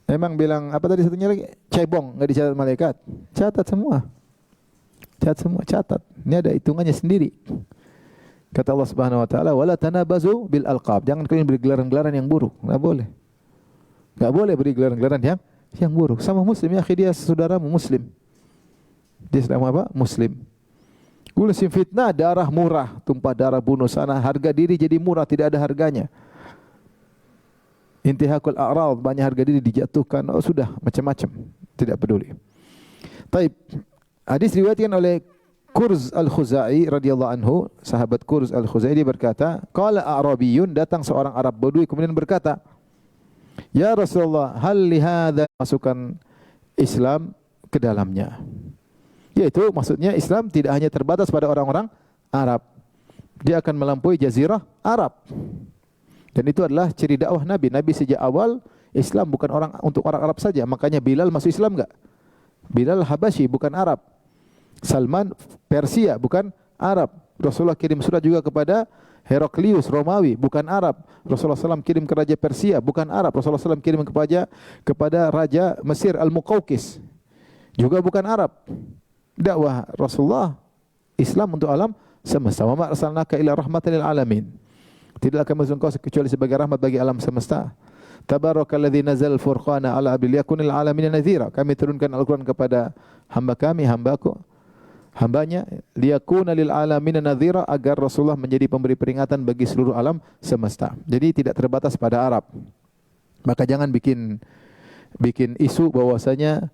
Emang bilang apa tadi satunya lagi? Cebong enggak dicatat malaikat? Catat semua. Catat semua, catat. Ini ada hitungannya sendiri. Kata Allah Subhanahu wa taala, "Wala tanabazu bil alqab." Jangan kalian beri gelaran-gelaran yang buruk. Enggak boleh. Enggak boleh beri gelaran-gelaran yang buruk. Sama muslim, ya, dia saudaramu muslim. Dia sedang apa? Muslim. Musim fitnah, darah murah, tumpah darah, bunuh sana, harga diri jadi murah, tidak ada harganya. Intihakul a'rad, banyak harga diri dijatuhkan, oh sudah, macam-macam, tidak peduli. Taib, hadis riwayatkan oleh Kurz al-Khuzai radhiyallahu anhu, sahabat Kurz al-Khuzai, dia berkata, qala a'rabiyun, datang seorang Arab Badui kemudian berkata, ya Rasulullah, hal lihadza, masukkan Islam ke dalamnya. Yaitu maksudnya Islam tidak hanya terbatas pada orang-orang Arab. Dia akan melampaui jazirah Arab. Dan itu adalah ciri dakwah Nabi. Nabi sejak awal Islam bukan untuk orang Arab saja. Makanya Bilal masuk Islam enggak? Bilal Habasyi bukan Arab. Salman Persia bukan Arab. Rasulullah kirim surat juga kepada Heraklius Romawi bukan Arab. Rasulullah SAW kirim ke raja Persia bukan Arab. Rasulullah SAW kirim kepada raja Mesir Al-Muqawqis juga bukan Arab. Dakwah Rasulullah Islam untuk alam semesta. Wa ma arsalnaka illa rahmatan lil alamin. Tidaklah kami mengutus engkau kecuali sebagai rahmat bagi alam semesta. Tabarakalladzi nazzal furqana ala abdil yakunil alamin nadhira. Kami turunkan Al-Qur'an kepada hamba kami, hambanya liyakuna lil alamin nadhira, agar Rasulullah menjadi pemberi peringatan bagi seluruh alam semesta. Jadi tidak terbatas pada Arab. Maka jangan bikin isu bahwasanya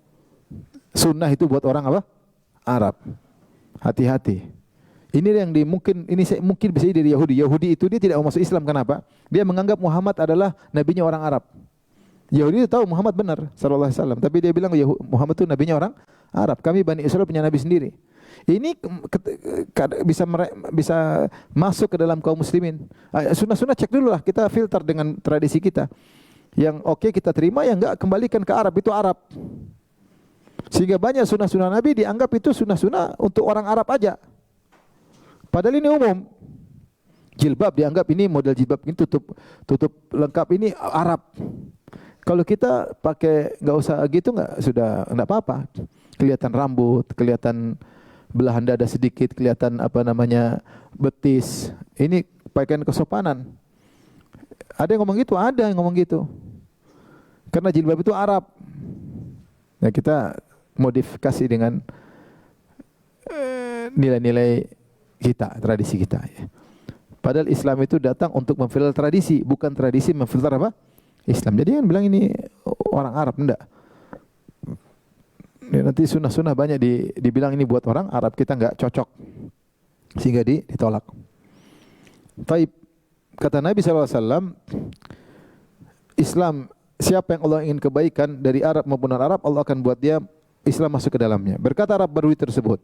sunnah itu buat orang apa? Arab. Hati-hati. Ini yang mungkin bisa dari Yahudi. Yahudi itu dia tidak mau masuk Islam. Kenapa? Dia menganggap Muhammad adalah nabinya orang Arab. Yahudi itu tahu Muhammad benar sallallahu alaihi wasallam, tapi dia bilang Muhammad itu nabinya orang Arab. Kami Bani Israel punya nabi sendiri. Ini bisa masuk ke dalam kaum muslimin. Sunnah-sunnah cek dulu lah, kita filter dengan tradisi kita. Yang oke kita terima, yang enggak kembalikan ke Arab, itu Arab. Sehingga banyak sunnah-sunnah Nabi dianggap itu sunnah-sunnah untuk orang Arab aja. Padahal ini umum. Jilbab dianggap ini model jilbab ini tutup lengkap ini Arab. Kalau kita pakai enggak usah gitu sudah enggak apa-apa. Kelihatan rambut, kelihatan belahan dada sedikit, kelihatan betis. Ini pakaian kesopanan. Ada yang ngomong gitu, ada yang ngomong gitu. Karena jilbab itu Arab. Nah, kita modifikasi dengan nilai-nilai kita, tradisi kita. Padahal Islam itu datang untuk memfilter tradisi, bukan tradisi memfilter apa? Islam. Jadi kan bilang ini orang Arab, enggak. Nanti sunnah-sunnah banyak dibilang ini buat orang Arab, kita enggak cocok. Sehingga ditolak. Taib, kata Nabi SAW, Islam, siapa yang Allah ingin kebaikan dari Arab maupun non-Arab, Allah akan buat dia Islam masuk ke dalamnya. Berkata Arab Badui tersebut,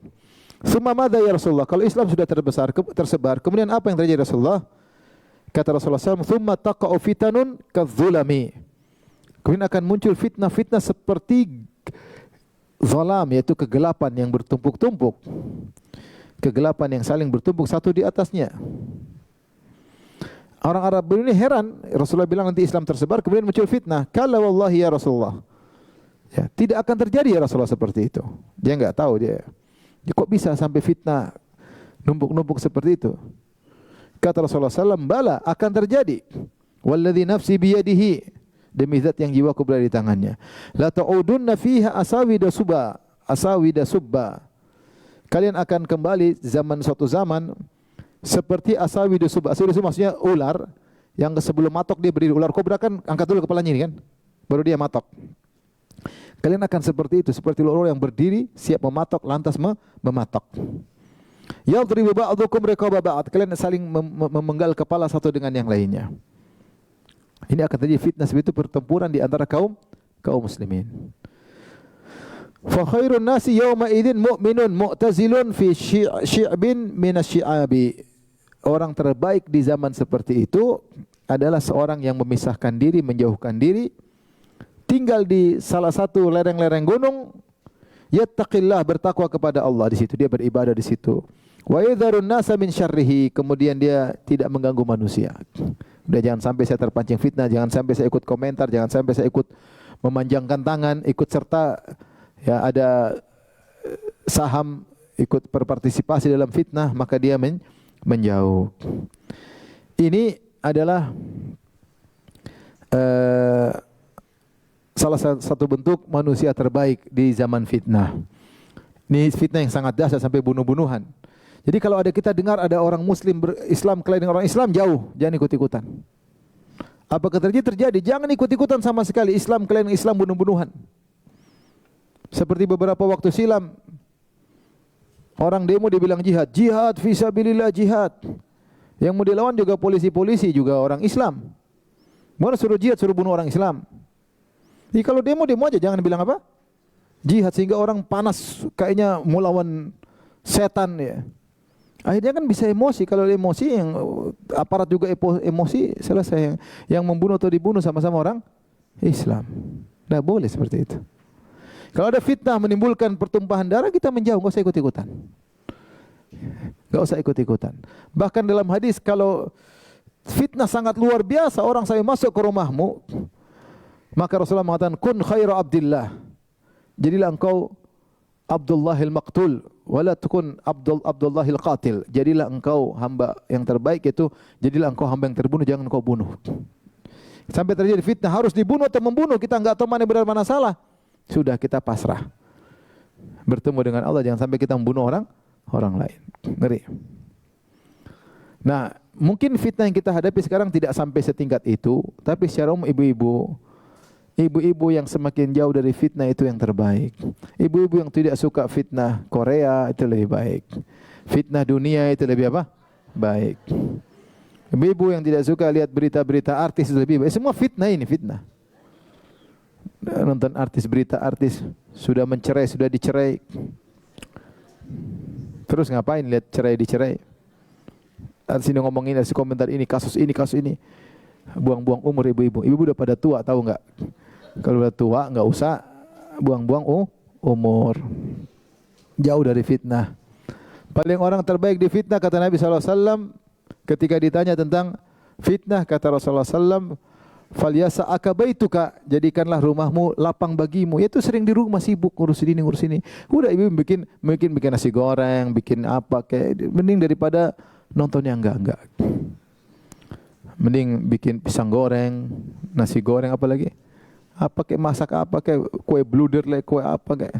"Summa madza ya Rasulullah?" Kalau Islam sudah tersebar, kemudian apa yang terjadi Rasulullah? Kata Rasulullah SAW, "Tsumma taqa'u fitanun kadzulami." Kemudian akan muncul fitnah-fitnah seperti zalam, yaitu kegelapan yang bertumpuk-tumpuk. Kegelapan yang saling bertumpuk satu di atasnya. Orang Arab ini heran, Rasulullah bilang nanti Islam tersebar, kemudian muncul fitnah. Kala wallahi ya Rasulullah. Ya, tidak akan terjadi ya Rasulullah seperti itu. Dia enggak tahu dia kok bisa sampai fitnah numpuk-numpuk seperti itu. Kata Rasulullah SAW, bala akan terjadi. Walladzi nafsi biyadihi, demi zat yang jiwaku berada di tangannya. La ta'udunna fiha asawida subba. Kalian akan kembali suatu zaman seperti asawida subba. Asawida subba maksudnya ular yang sebelum matok dia berdiri. Ular kobra kan angkat dulu kepalanya ini kan, baru dia matok. Kalian akan seperti itu, seperti ular yang berdiri siap mematok lantas mematok. Yadribu ba'dukum riqaba ba'd. Kalian saling memenggal kepala satu dengan yang lainnya. Ini akan terjadi fitnah seperti itu, pertempuran di antara kaum muslimin. Fa khairun nasi yawma idzin mu'minun mu'tazilun fi syi'bin minasyi'abi. Orang terbaik di zaman seperti itu adalah seorang yang memisahkan diri, menjauhkan diri, tinggal di salah satu lereng-lereng gunung, yattaqillah, bertakwa kepada Allah di situ, dia beribadah di situ. Wa yadharun nasa min syarrihi, kemudian dia tidak mengganggu manusia. Udah, jangan sampai saya terpancing fitnah, jangan sampai saya ikut komentar, jangan sampai saya ikut memanjangkan tangan, ikut serta ya ada saham, ikut berpartisipasi dalam fitnah, maka dia menjauh. Ini adalah salah satu bentuk manusia terbaik di zaman fitnah. Ini fitnah yang sangat dahsyat sampai bunuh-bunuhan. Jadi kalau kita dengar ada orang muslim berislam kelain dengan orang Islam, jauh, jangan ikut-ikutan. Apakah terjadi? Jangan ikut-ikutan sama sekali. Islam kelain Islam, bunuh-bunuhan. Seperti beberapa waktu silam, orang demo dibilang jihad fisabilillah, jihad. Yang mau dilawan juga polisi-polisi, juga orang Islam. Mana suruh jihad, suruh bunuh orang Islam. Jadi kalau demo aja, jangan bilang apa? Jihad, sehingga orang panas kayaknya mau lawan setan ya. Akhirnya kan bisa emosi. Kalau emosi, yang aparat juga emosi, selesai. Yang membunuh atau dibunuh sama-sama orang Islam. Tidak boleh seperti itu. Kalau ada fitnah menimbulkan pertumpahan darah, kita menjauh, enggak usah ikut-ikutan. Enggak usah ikut-ikutan. Bahkan dalam hadis, kalau fitnah sangat luar biasa, orang sampai masuk ke rumahmu, maka Rasulullah mengatakan, kun khairu abdillah. Jadilah engkau Abdullahil maqtul wala takun Abdullahil qatil. Jadilah engkau hamba yang terbaik, itu jadilah engkau hamba yang terbunuh, jangan engkau bunuh. Sampai terjadi fitnah harus dibunuh atau membunuh, kita enggak tahu mana yang benar mana salah. Sudah kita pasrah. Bertemu dengan Allah, jangan sampai kita membunuh orang lain. Ngeri. Nah, mungkin fitnah yang kita hadapi sekarang tidak sampai setingkat itu, tapi secara umum ibu-ibu yang semakin jauh dari fitnah itu yang terbaik. Ibu-ibu yang tidak suka fitnah Korea itu lebih baik. Fitnah dunia itu lebih apa? Baik. Ibu-ibu yang tidak suka lihat berita-berita artis itu lebih baik. Semua fitnah ini, fitnah. Nonton artis, berita artis, sudah mencerai, sudah dicerai. Terus ngapain lihat cerai dicerai? Artis ini ngomongin, artis komentar ini, kasus ini, kasus ini. Buang-buang umur ibu-ibu. Ibu udah pada tua, tahu enggak? Kalau udah tua enggak usah buang-buang umur. Jauh dari fitnah. Paling orang terbaik di fitnah kata Nabi SAW ketika ditanya tentang fitnah, kata Rasulullah SAW, "Falyasa'aka baituka," jadikanlah rumahmu lapang bagimu. Itu sering di rumah sibuk ngurus ini ngurus ini. Udah ibu bikin nasi goreng, bikin apa kayak, mending daripada nonton yang enggak. Mending bikin pisang goreng, nasi goreng, apa lagi? Apa kayak masak apa kayak kue bluder lah, kue apa kayak.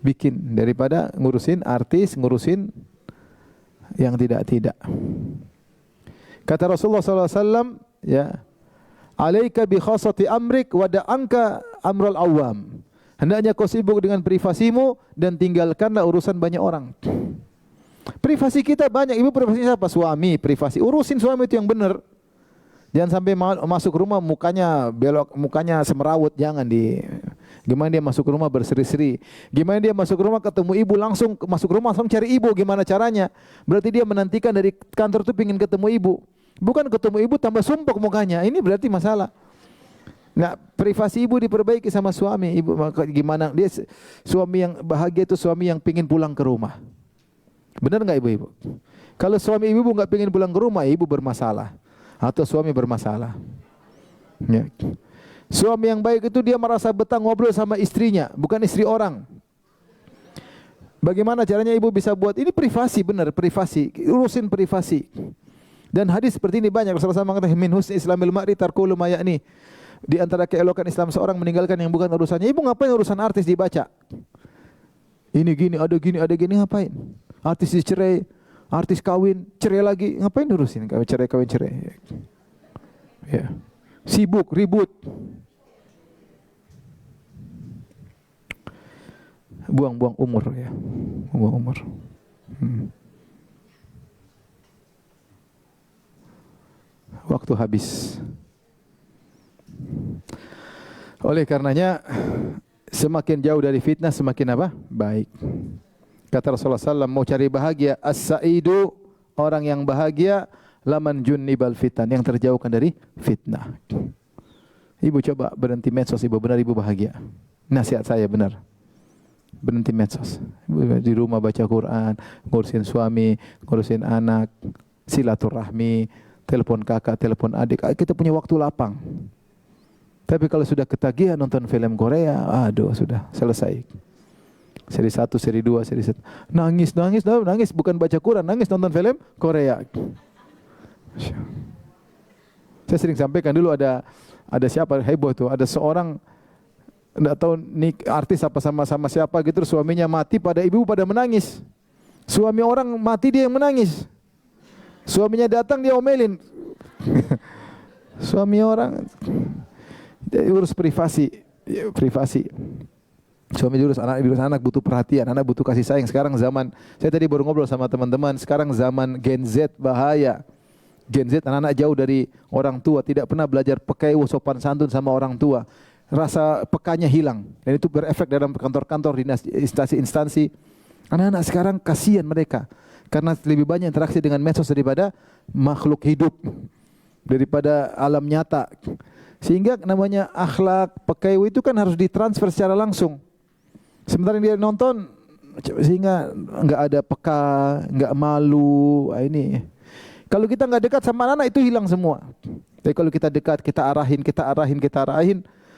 Bikin daripada ngurusin artis, ngurusin yang tidak. Kata Rasulullah SAW, ya, "Alaika bi khasati amrik wa da'anka amral awam." Hendaknya kau sibuk dengan privasimu dan tinggalkanlah urusan banyak orang. Privasi kita banyak. Ibu privasi siapa? Suami, privasi. Urusin suami itu yang benar. Jangan sampai masuk rumah mukanya belok, mukanya semerawut, jangan di. Gimana dia masuk rumah berseri-seri? Gimana dia masuk rumah ketemu ibu langsung masuk rumah langsung cari ibu? Gimana caranya? Berarti dia menantikan dari kantor tuh pingin ketemu ibu. Bukan ketemu ibu tambah sumpuk mukanya. Ini berarti masalah. Nah, privasi ibu diperbaiki sama suami. Ibu gimana? Dia suami yang bahagia itu suami yang pingin pulang ke rumah. Benar enggak ibu-ibu? Kalau suami ibu enggak pingin pulang ke rumah, ibu bermasalah atau suami bermasalah. Ya. Suami yang baik itu dia merasa betah ngobrol sama istrinya, bukan istri orang. Bagaimana caranya ibu bisa buat ini privasi, benar, privasi, urusin privasi. Dan hadis seperti ini banyak. Rasulullah SAW mengatakan, "Min husni islamil mar'i tarkul ma ya'ni." Di antara keelokan Islam seorang meninggalkan yang bukan urusannya. Ibu ngapain urusan artis dibaca? Ini gini, ada gini, ngapain? Artis dicerai, artis kawin, cerai lagi, ngapain urusin? Kawin cerai. Ya. Sibuk, ribut. Buang-buang umur ya. Buang umur. Waktu habis. Oleh karenanya semakin jauh dari fitnah semakin apa? Baik. Kata Rasulullah SAW, mau cari bahagia, as-sa'idu, orang yang bahagia, laman junnibal fitan, yang terjauhkan dari fitnah. Ibu coba berhenti medsos, ibu benar ibu bahagia. Nasihat saya benar. Berhenti medsos. Ibu di rumah baca Quran, ngurusin suami, ngurusin anak, silaturahmi, telepon kakak, telepon adik. Kita punya waktu lapang. Tapi kalau sudah ketagihan nonton film Korea, aduh sudah selesai. Seri 1, seri 2, seri 1. Nangis, bukan baca Quran, nangis nonton film Korea. Saya sering sampaikan dulu ada siapa heboh tuh, ada seorang enggak tahu nih artis apa sama siapa gitu, suaminya mati, pada ibu pada menangis. Suami orang mati dia yang menangis. Suaminya datang dia omelin. Suami orang dia urus privasi. Suami diurus anak butuh perhatian, anak butuh kasih sayang. Sekarang zaman, saya tadi baru ngobrol sama teman-teman, sekarang zaman Gen Z bahaya. Gen Z anak-anak jauh dari orang tua, tidak pernah belajar pakai sopan santun sama orang tua. Rasa pekanya hilang dan itu berefek dalam kantor-kantor, instansi-instansi. Anak-anak sekarang kasihan mereka karena lebih banyak interaksi dengan medsos daripada makhluk hidup, daripada alam nyata. Sehingga namanya akhlak pekaiwu itu kan harus ditransfer secara langsung. Sementara dia nonton, sehingga enggak ada peka, enggak malu. Ini kalau kita enggak dekat sama anak itu hilang semua. Tapi kalau kita dekat, kita arahin,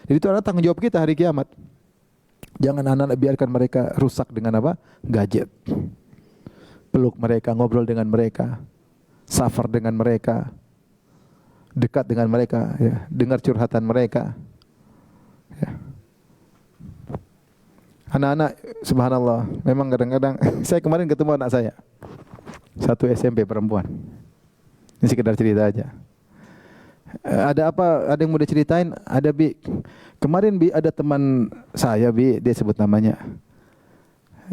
jadi itu adalah tanggung jawab kita hari kiamat. Jangan anak-anak biarkan mereka rusak dengan apa? Gadget. Peluk mereka, ngobrol dengan mereka, safar dengan mereka, dekat dengan mereka, ya, dengar curhatan mereka. Ya. Anak-anak, subhanallah, memang kadang-kadang saya kemarin ketemu anak saya, satu SMP perempuan. Ini sekedar cerita aja. Ada apa? Ada yang mau diceritain? Ada, Bi. Kemarin, Bi, ada teman saya, Bi, dia sebut namanya.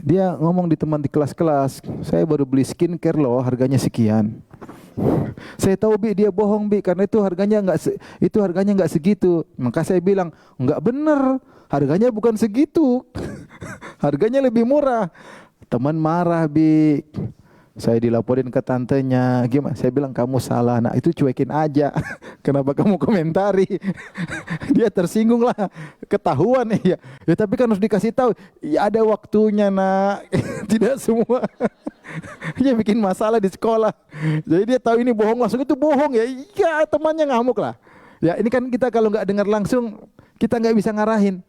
Dia ngomong di kelas-kelas, saya baru beli skincare loh, harganya sekian. Saya tahu, Bi, dia bohong, Bi, karena itu harganya nggak segitu. Maka saya bilang, nggak bener, harganya bukan segitu. Harganya lebih murah. Teman marah, Bi. Saya dilaporin ke tantenya. Gimana? Saya bilang, kamu salah. Nah, itu cuekin aja. Kenapa kamu komentari? Dia tersinggung lah. Ketahuan ya. Ya tapi kan harus dikasih tahu. Ya ada waktunya, Nak. Tidak semua. Dia bikin masalah di sekolah. Jadi dia tahu ini bohong, langsung itu bohong ya. Iya, temannya ngamuk lah. Ya ini kan kita kalau nggak dengar langsung, kita nggak bisa ngarahin.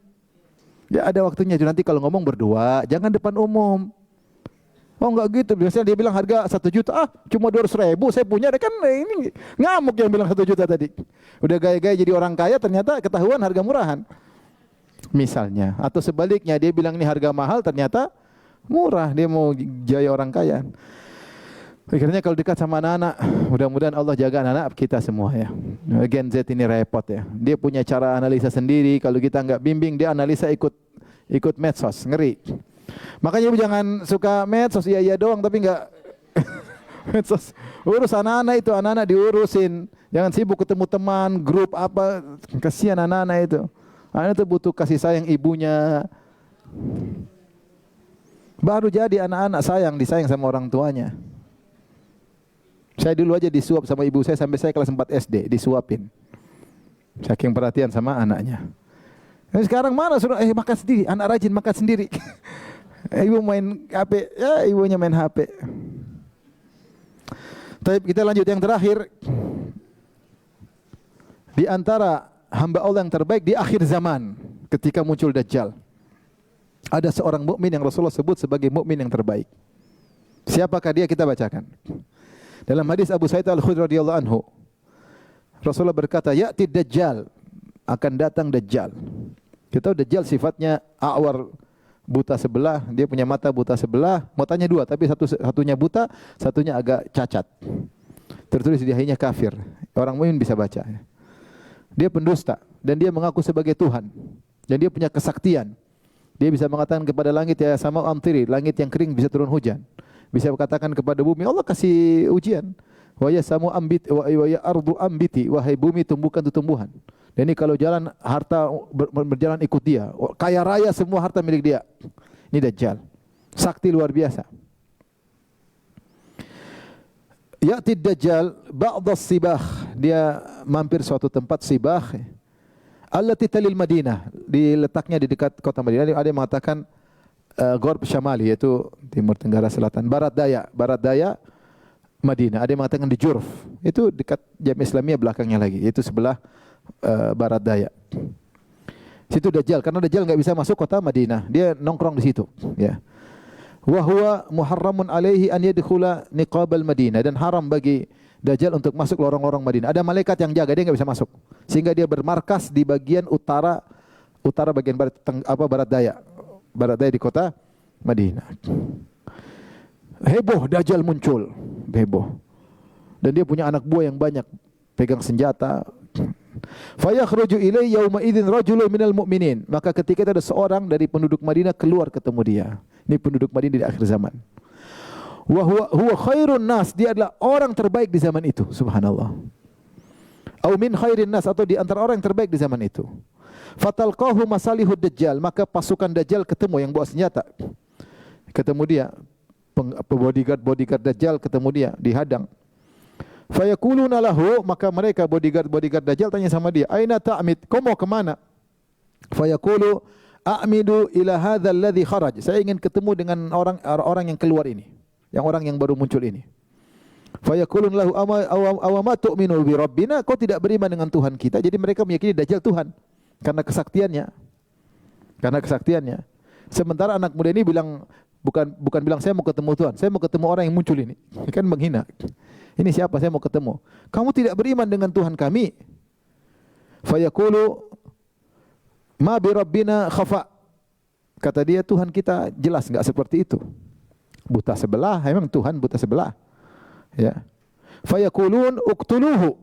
Ya ada waktunya. Nanti kalau ngomong berdua, jangan depan umum. Oh enggak gitu, biasanya dia bilang harga 1 juta, cuma 200.000, saya punya, kan ini ngamuk yang bilang 1 juta tadi. Udah gaya-gaya jadi orang kaya, ternyata ketahuan harga murahan. Misalnya, atau sebaliknya dia bilang ini harga mahal, ternyata murah, dia mau jaya orang kaya. Akhirnya kalau dekat sama anak-anak, mudah-mudahan Allah jaga anak-anak kita semua ya. Gen Z ini repot ya, dia punya cara analisa sendiri, kalau kita enggak bimbing, dia analisa ikut medsos, ngeri. Makanya ibu jangan suka medsos, iya doang tapi enggak medsos. Urus anak-anak itu, anak-anak diurusin. Jangan sibuk ketemu teman, grup apa, kasihan anak-anak itu. Anak itu butuh kasih sayang ibunya. Baru jadi anak-anak disayang sama orang tuanya. Saya dulu aja disuap sama ibu saya sampai saya kelas 4 SD, disuapin. Saking perhatian sama anaknya. Nah, sekarang mana suruh makan sendiri, anak rajin makan sendiri. Ibu main HP, ya ibunya main HP. Tapi kita lanjut yang terakhir. Di antara hamba Allah yang terbaik di akhir zaman, ketika muncul Dajjal, ada seorang mukmin yang Rasulullah sebut sebagai mukmin yang terbaik. Siapakah dia? Kita bacakan. Dalam hadis Abu Sa'id Al-Khudri radhiyallahu anhu, Rasulullah berkata, "Ya'ti Dajjal," akan datang Dajjal. Kita tahu Dajjal sifatnya a'war, buta sebelah, dia punya mata buta sebelah, matanya 2 tapi satunya buta, satunya agak cacat. Tertulis di dahinya kafir. Orang mukmin bisa baca. Dia pendusta dan dia mengaku sebagai Tuhan. Dan dia punya kesaktian. Dia bisa mengatakan kepada langit, ya sama amtiri, langit yang kering bisa turun hujan. Bisa berkatakan kepada bumi, Allah kasih ujian. Wa ya samu ambit wa ya ardu ambiti, wahai bumi tumbuhkan tumbuhan. Dan ini kalau jalan harta berjalan ikut dia. Kaya raya semua harta milik dia. Ini Dajjal. Sakti luar biasa. Ya'ti Dajjal ba'da sibah. Dia mampir suatu tempat sibah. Allati talil Madinah. Diletaknya di dekat kota Madinah. Ada yang mengatakan Gharb Syamali, yaitu timur tenggara selatan. Barat daya Madinah. Ada yang mengatakan di Jurf. Itu dekat Jamiah Islamiyah belakangnya lagi. Itu sebelah barat daya. Situ Dajjal, karena Dajjal enggak bisa masuk kota Madinah. Dia nongkrong di situ, ya. Wa huwa muharramun alaihi an yadkhula niqabal Madinah, dan haram bagi Dajjal untuk masuk lorong-lorong Madinah. Ada malaikat yang jaga, dia enggak bisa masuk. Sehingga dia bermarkas di bagian utara bagian barat daya. Barat daya di kota Madinah. Heboh Dajjal muncul, heboh. Dan dia punya anak buah yang banyak, pegang senjata. Fayakhruju ilai yauma idzin rajulun minal mu'minin. Maka ketika itu ada seorang dari penduduk Madinah keluar ketemu dia. Ini penduduk Madinah di akhir zaman. Wa huwa khairun nas, dia adalah orang terbaik di zaman itu, subhanallah. Au min khairin nas, atau di antara orang yang terbaik di zaman itu. Fatalqahu masalihud Dajjal, maka pasukan Dajjal ketemu yang bawa senjata. Ketemu dia, bodyguard Dajjal ketemu dia, dihadang. Fayaquluna lahu, maka mereka bodyguard Dajjal tanya sama dia, "Aina ta'mid? Kau mau ke mana?" Fayaqulu, "A'midu ila hadzal ladzi kharaj." Saya ingin ketemu dengan orang yang keluar ini, yang orang yang baru muncul ini. Fayaqulun lahu, "Awama tu'minu bi rabbina?" Kau tidak beriman dengan Tuhan kita? Jadi mereka meyakini Dajjal Tuhan karena kesaktiannya. Sementara anak muda ini bilang bukan bilang saya mau ketemu Tuhan, saya mau ketemu orang yang muncul ini. Kan menghina. Ini siapa saya mau ketemu? Kamu tidak beriman dengan Tuhan kami. Fayaqulu ma bi rabbina khafa. Kata dia, Tuhan kita jelas enggak seperti itu. Buta sebelah, memang Tuhan buta sebelah. Ya. Fayaqulun uqtuluhu.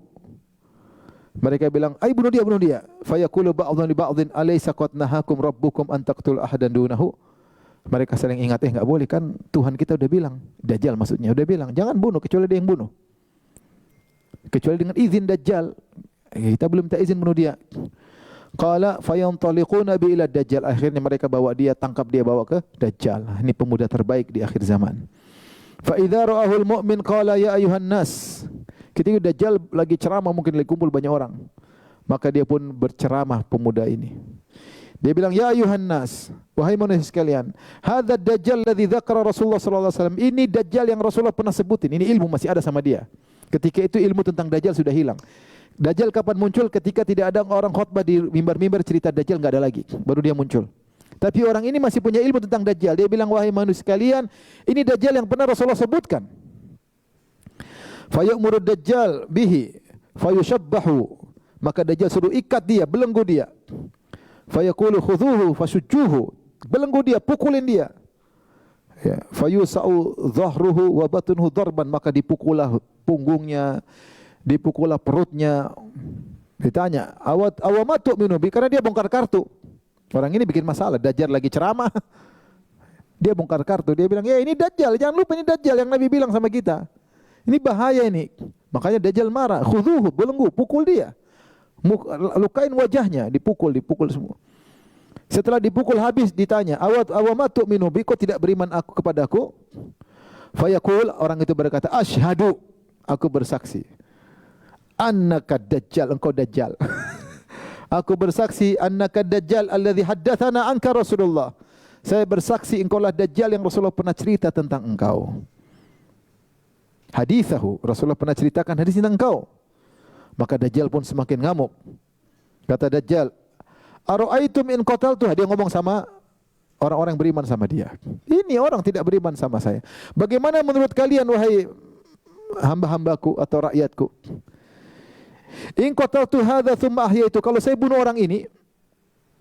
Mereka bilang, "Ai bunuh dia, bunuh dia." Fayaqulu ba'dhun li ba'dhin alaysa qad nahakum rabbukum an taqtul ahadan dunahu. Mereka saling ingat, enggak boleh kan Tuhan kita udah bilang, Dajjal maksudnya udah bilang, jangan bunuh kecuali dia yang bunuh. Kecuali dengan izin Dajjal. Kita belum minta izin bunuh dia. Qala fayantaliquna bi ila Dajjal. Akhirnya mereka bawa dia, tangkap dia, bawa ke Dajjal. Ini pemuda terbaik di akhir zaman. Fa idza ra'ahul mu'min qala ya ayuhan nas. Ketika Dajjal lagi ceramah, mungkin lagi kumpul banyak orang, maka dia pun berceramah pemuda ini. Dia bilang, ya ayuhan nas, wahai manusia sekalian, hadza Dajjal ladzi dzakara Rasulullah sallallahu alaihi wasallam. Ini Dajjal yang Rasulullah pernah sebutin. Ini ilmu masih ada sama dia. Ketika itu ilmu tentang Dajjal sudah hilang. Dajjal kapan muncul? Ketika tidak ada orang khutbah di mimbar-mimbar cerita Dajjal, enggak ada lagi. Baru dia muncul. Tapi orang ini masih punya ilmu tentang Dajjal. Dia bilang, wahai manusia sekalian, ini Dajjal yang pernah Rasulullah sebutkan. Fayamuru Dajjal bihi fayushabbahu. Maka Dajjal suruh ikat dia, belenggu dia. Fayaqulu khudhuhu fasujjuhu. Belenggu dia, pukulin dia. Ya, fayusau dhahruhu wa batnuhu darban. Maka dipukullah punggungnya, dipukullah perutnya. Ditanya, awamatu minubi, karena dia bongkar kartu. Orang ini bikin masalah. Dajjal lagi ceramah, dia bongkar kartu. Dia bilang, ya ini Dajjal, jangan lupa ini Dajjal yang Nabi bilang sama kita. Ini bahaya ini. Makanya Dajjal marah. Khudhuhu, belenggu, pukul dia. Lukain wajahnya, dipukul semua. Setelah dipukul habis ditanya, awamatu minubi, kau tidak beriman aku kepadaku? Fayaqul, orang itu berkata, asyhadu, aku bersaksi. Annaka Dajjal, engkau Dajjal. Aku bersaksi, annaka Dajjal alladzi haddatsana anka Rasulullah. Saya bersaksi engkaulah Dajjal yang Rasulullah pernah cerita tentang engkau. Hadithahu, Rasulullah pernah ceritakan hadis tentang engkau. Maka Dajjal pun semakin ngamuk. Kata Dajjal, ara'aitum in qataltu. Dia ngomong sama orang-orang yang beriman sama dia. Ini orang tidak beriman sama saya. Bagaimana menurut kalian wahai hamba-hambaku atau rakyatku? In qataltu hadza thumma ahyaitu. Kalau saya bunuh orang ini,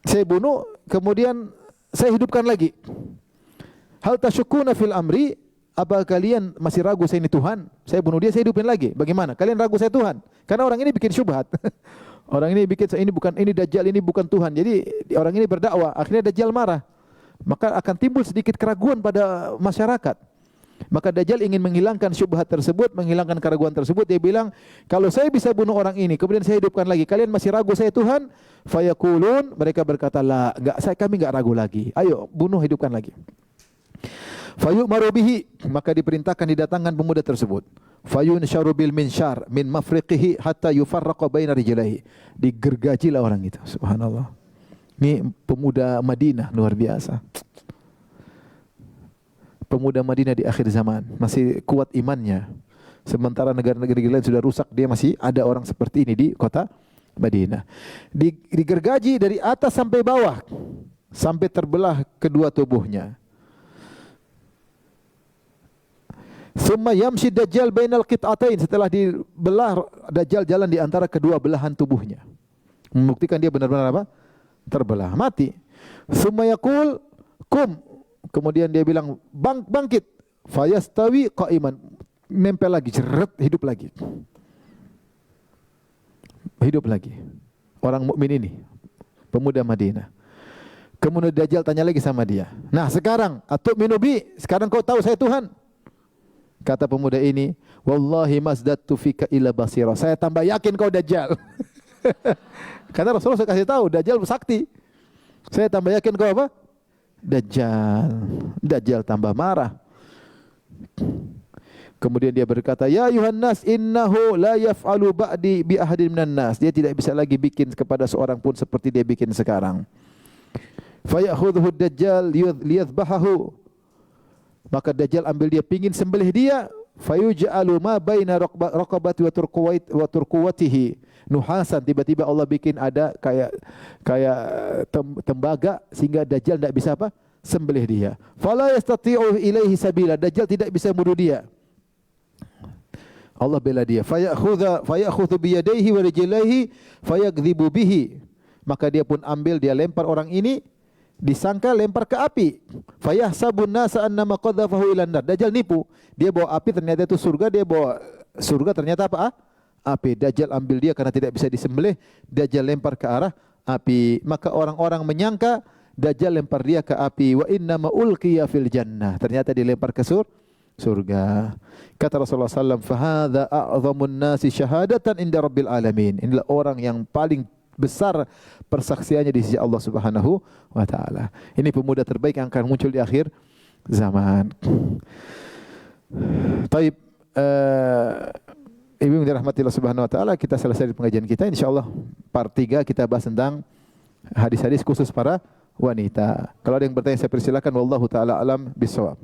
saya bunuh kemudian saya hidupkan lagi. Hal tasyukuna fil amri? Apa kalian masih ragu saya ini Tuhan? Saya bunuh dia, saya hidupin lagi. Bagaimana? Kalian ragu saya Tuhan? Karena orang ini bikin syubhat. Orang ini bikin ini Dajjal ini bukan Tuhan. Jadi orang ini berdakwah, akhirnya Dajjal marah. Maka akan timbul sedikit keraguan pada masyarakat. Maka Dajjal ingin menghilangkan syubhat tersebut, menghilangkan keraguan tersebut. Dia bilang, kalau saya bisa bunuh orang ini, kemudian saya hidupkan lagi, kalian masih ragu saya Tuhan? Fayaqulun, mereka berkata, la, kami enggak ragu lagi. Ayo bunuh, hidupkan lagi. Fayu'maru bihi, maka diperintahkan didatangkan pemuda tersebut. Fayunsharu bil minsyar min mafriqihi hatta yufarraqa baina rijlaihi. Digergajilah orang itu. Subhanallah. Ini pemuda Madinah luar biasa. Pemuda Madinah di akhir zaman masih kuat imannya. Sementara negara-negara lain sudah rusak, dia masih ada orang seperti ini di kota Madinah. Digergaji dari atas sampai bawah, sampai terbelah kedua tubuhnya. Summa yamshi Dajjal bainal qit'atain. Setelah dibelah, Dajjal jalan di antara kedua belahan tubuhnya. Membuktikan dia benar-benar apa? Terbelah, mati. Summa yaqul kum. Kemudian dia bilang, bangkit. Fayastawi qa'iman. Nempel lagi, jeret, hidup lagi. Hidup lagi. Orang mukmin ini, pemuda Madinah. Kemudian Dajjal tanya lagi sama dia. Nah sekarang, atu'minu bi, sekarang kau tahu saya Tuhan? Kata pemuda ini, wallahi mazdadtu fika illa basira. Saya tambah yakin kau Dajjal. Karena Rasulullah saya kasih tahu, Dajjal sakti. Saya tambah yakin kau apa? Dajjal. Dajjal tambah marah. Kemudian dia berkata, ya Yuhannas, innahu la yaf'alu ba'di bi ahadin minan nas. Dia tidak bisa lagi bikin kepada seorang pun seperti dia bikin sekarang. Fayakhudhu Dajjal liyadhbahahu. Maka Dajjal ambil dia, pingin sembelih dia. Fayuj'alu ma baina raqabati wa turquwatihi nuhasan. Tiba-tiba Allah bikin ada kayak tembaga sehingga Dajjal tidak bisa apa? sembelih dia. Fala yastati'u ilaihi sabila, Dajjal tidak bisa menuju dia. Allah bela dia. Fayakhudhu biyadaihi wa rijlaihi fayakdzibu bihi. Maka dia pun ambil, dia lempar orang ini, disangka lempar ke api. Fayahsabun nasa annama qadhafahu ilan nar. Dajjal nipu. Dia bawa api, ternyata itu surga. Dia bawa surga, ternyata apa? Api. Dajjal ambil dia karena tidak bisa disembelih. Dajjal lempar ke arah api. Maka orang-orang menyangka Dajjal lempar dia ke api. Wa innama ulqiya fil jannah. Ternyata dilempar ke surga. Kata Rasulullah SAW, fahadha a'zamun nasi syahadatan inda rabbil alamin. Inilah orang yang paling besar persaksiannya di sisi Allah Subhanahu wa taala. Ini pemuda terbaik yang akan muncul di akhir zaman. Taib, Ibu yang dirahmati Allah Subhanahu wa taala, kita selesai pengajian kita. Insyaallah part 3 kita bahas tentang hadis-hadis khusus para wanita. Kalau ada yang bertanya saya persilakan, wallahu taala alam bisawab.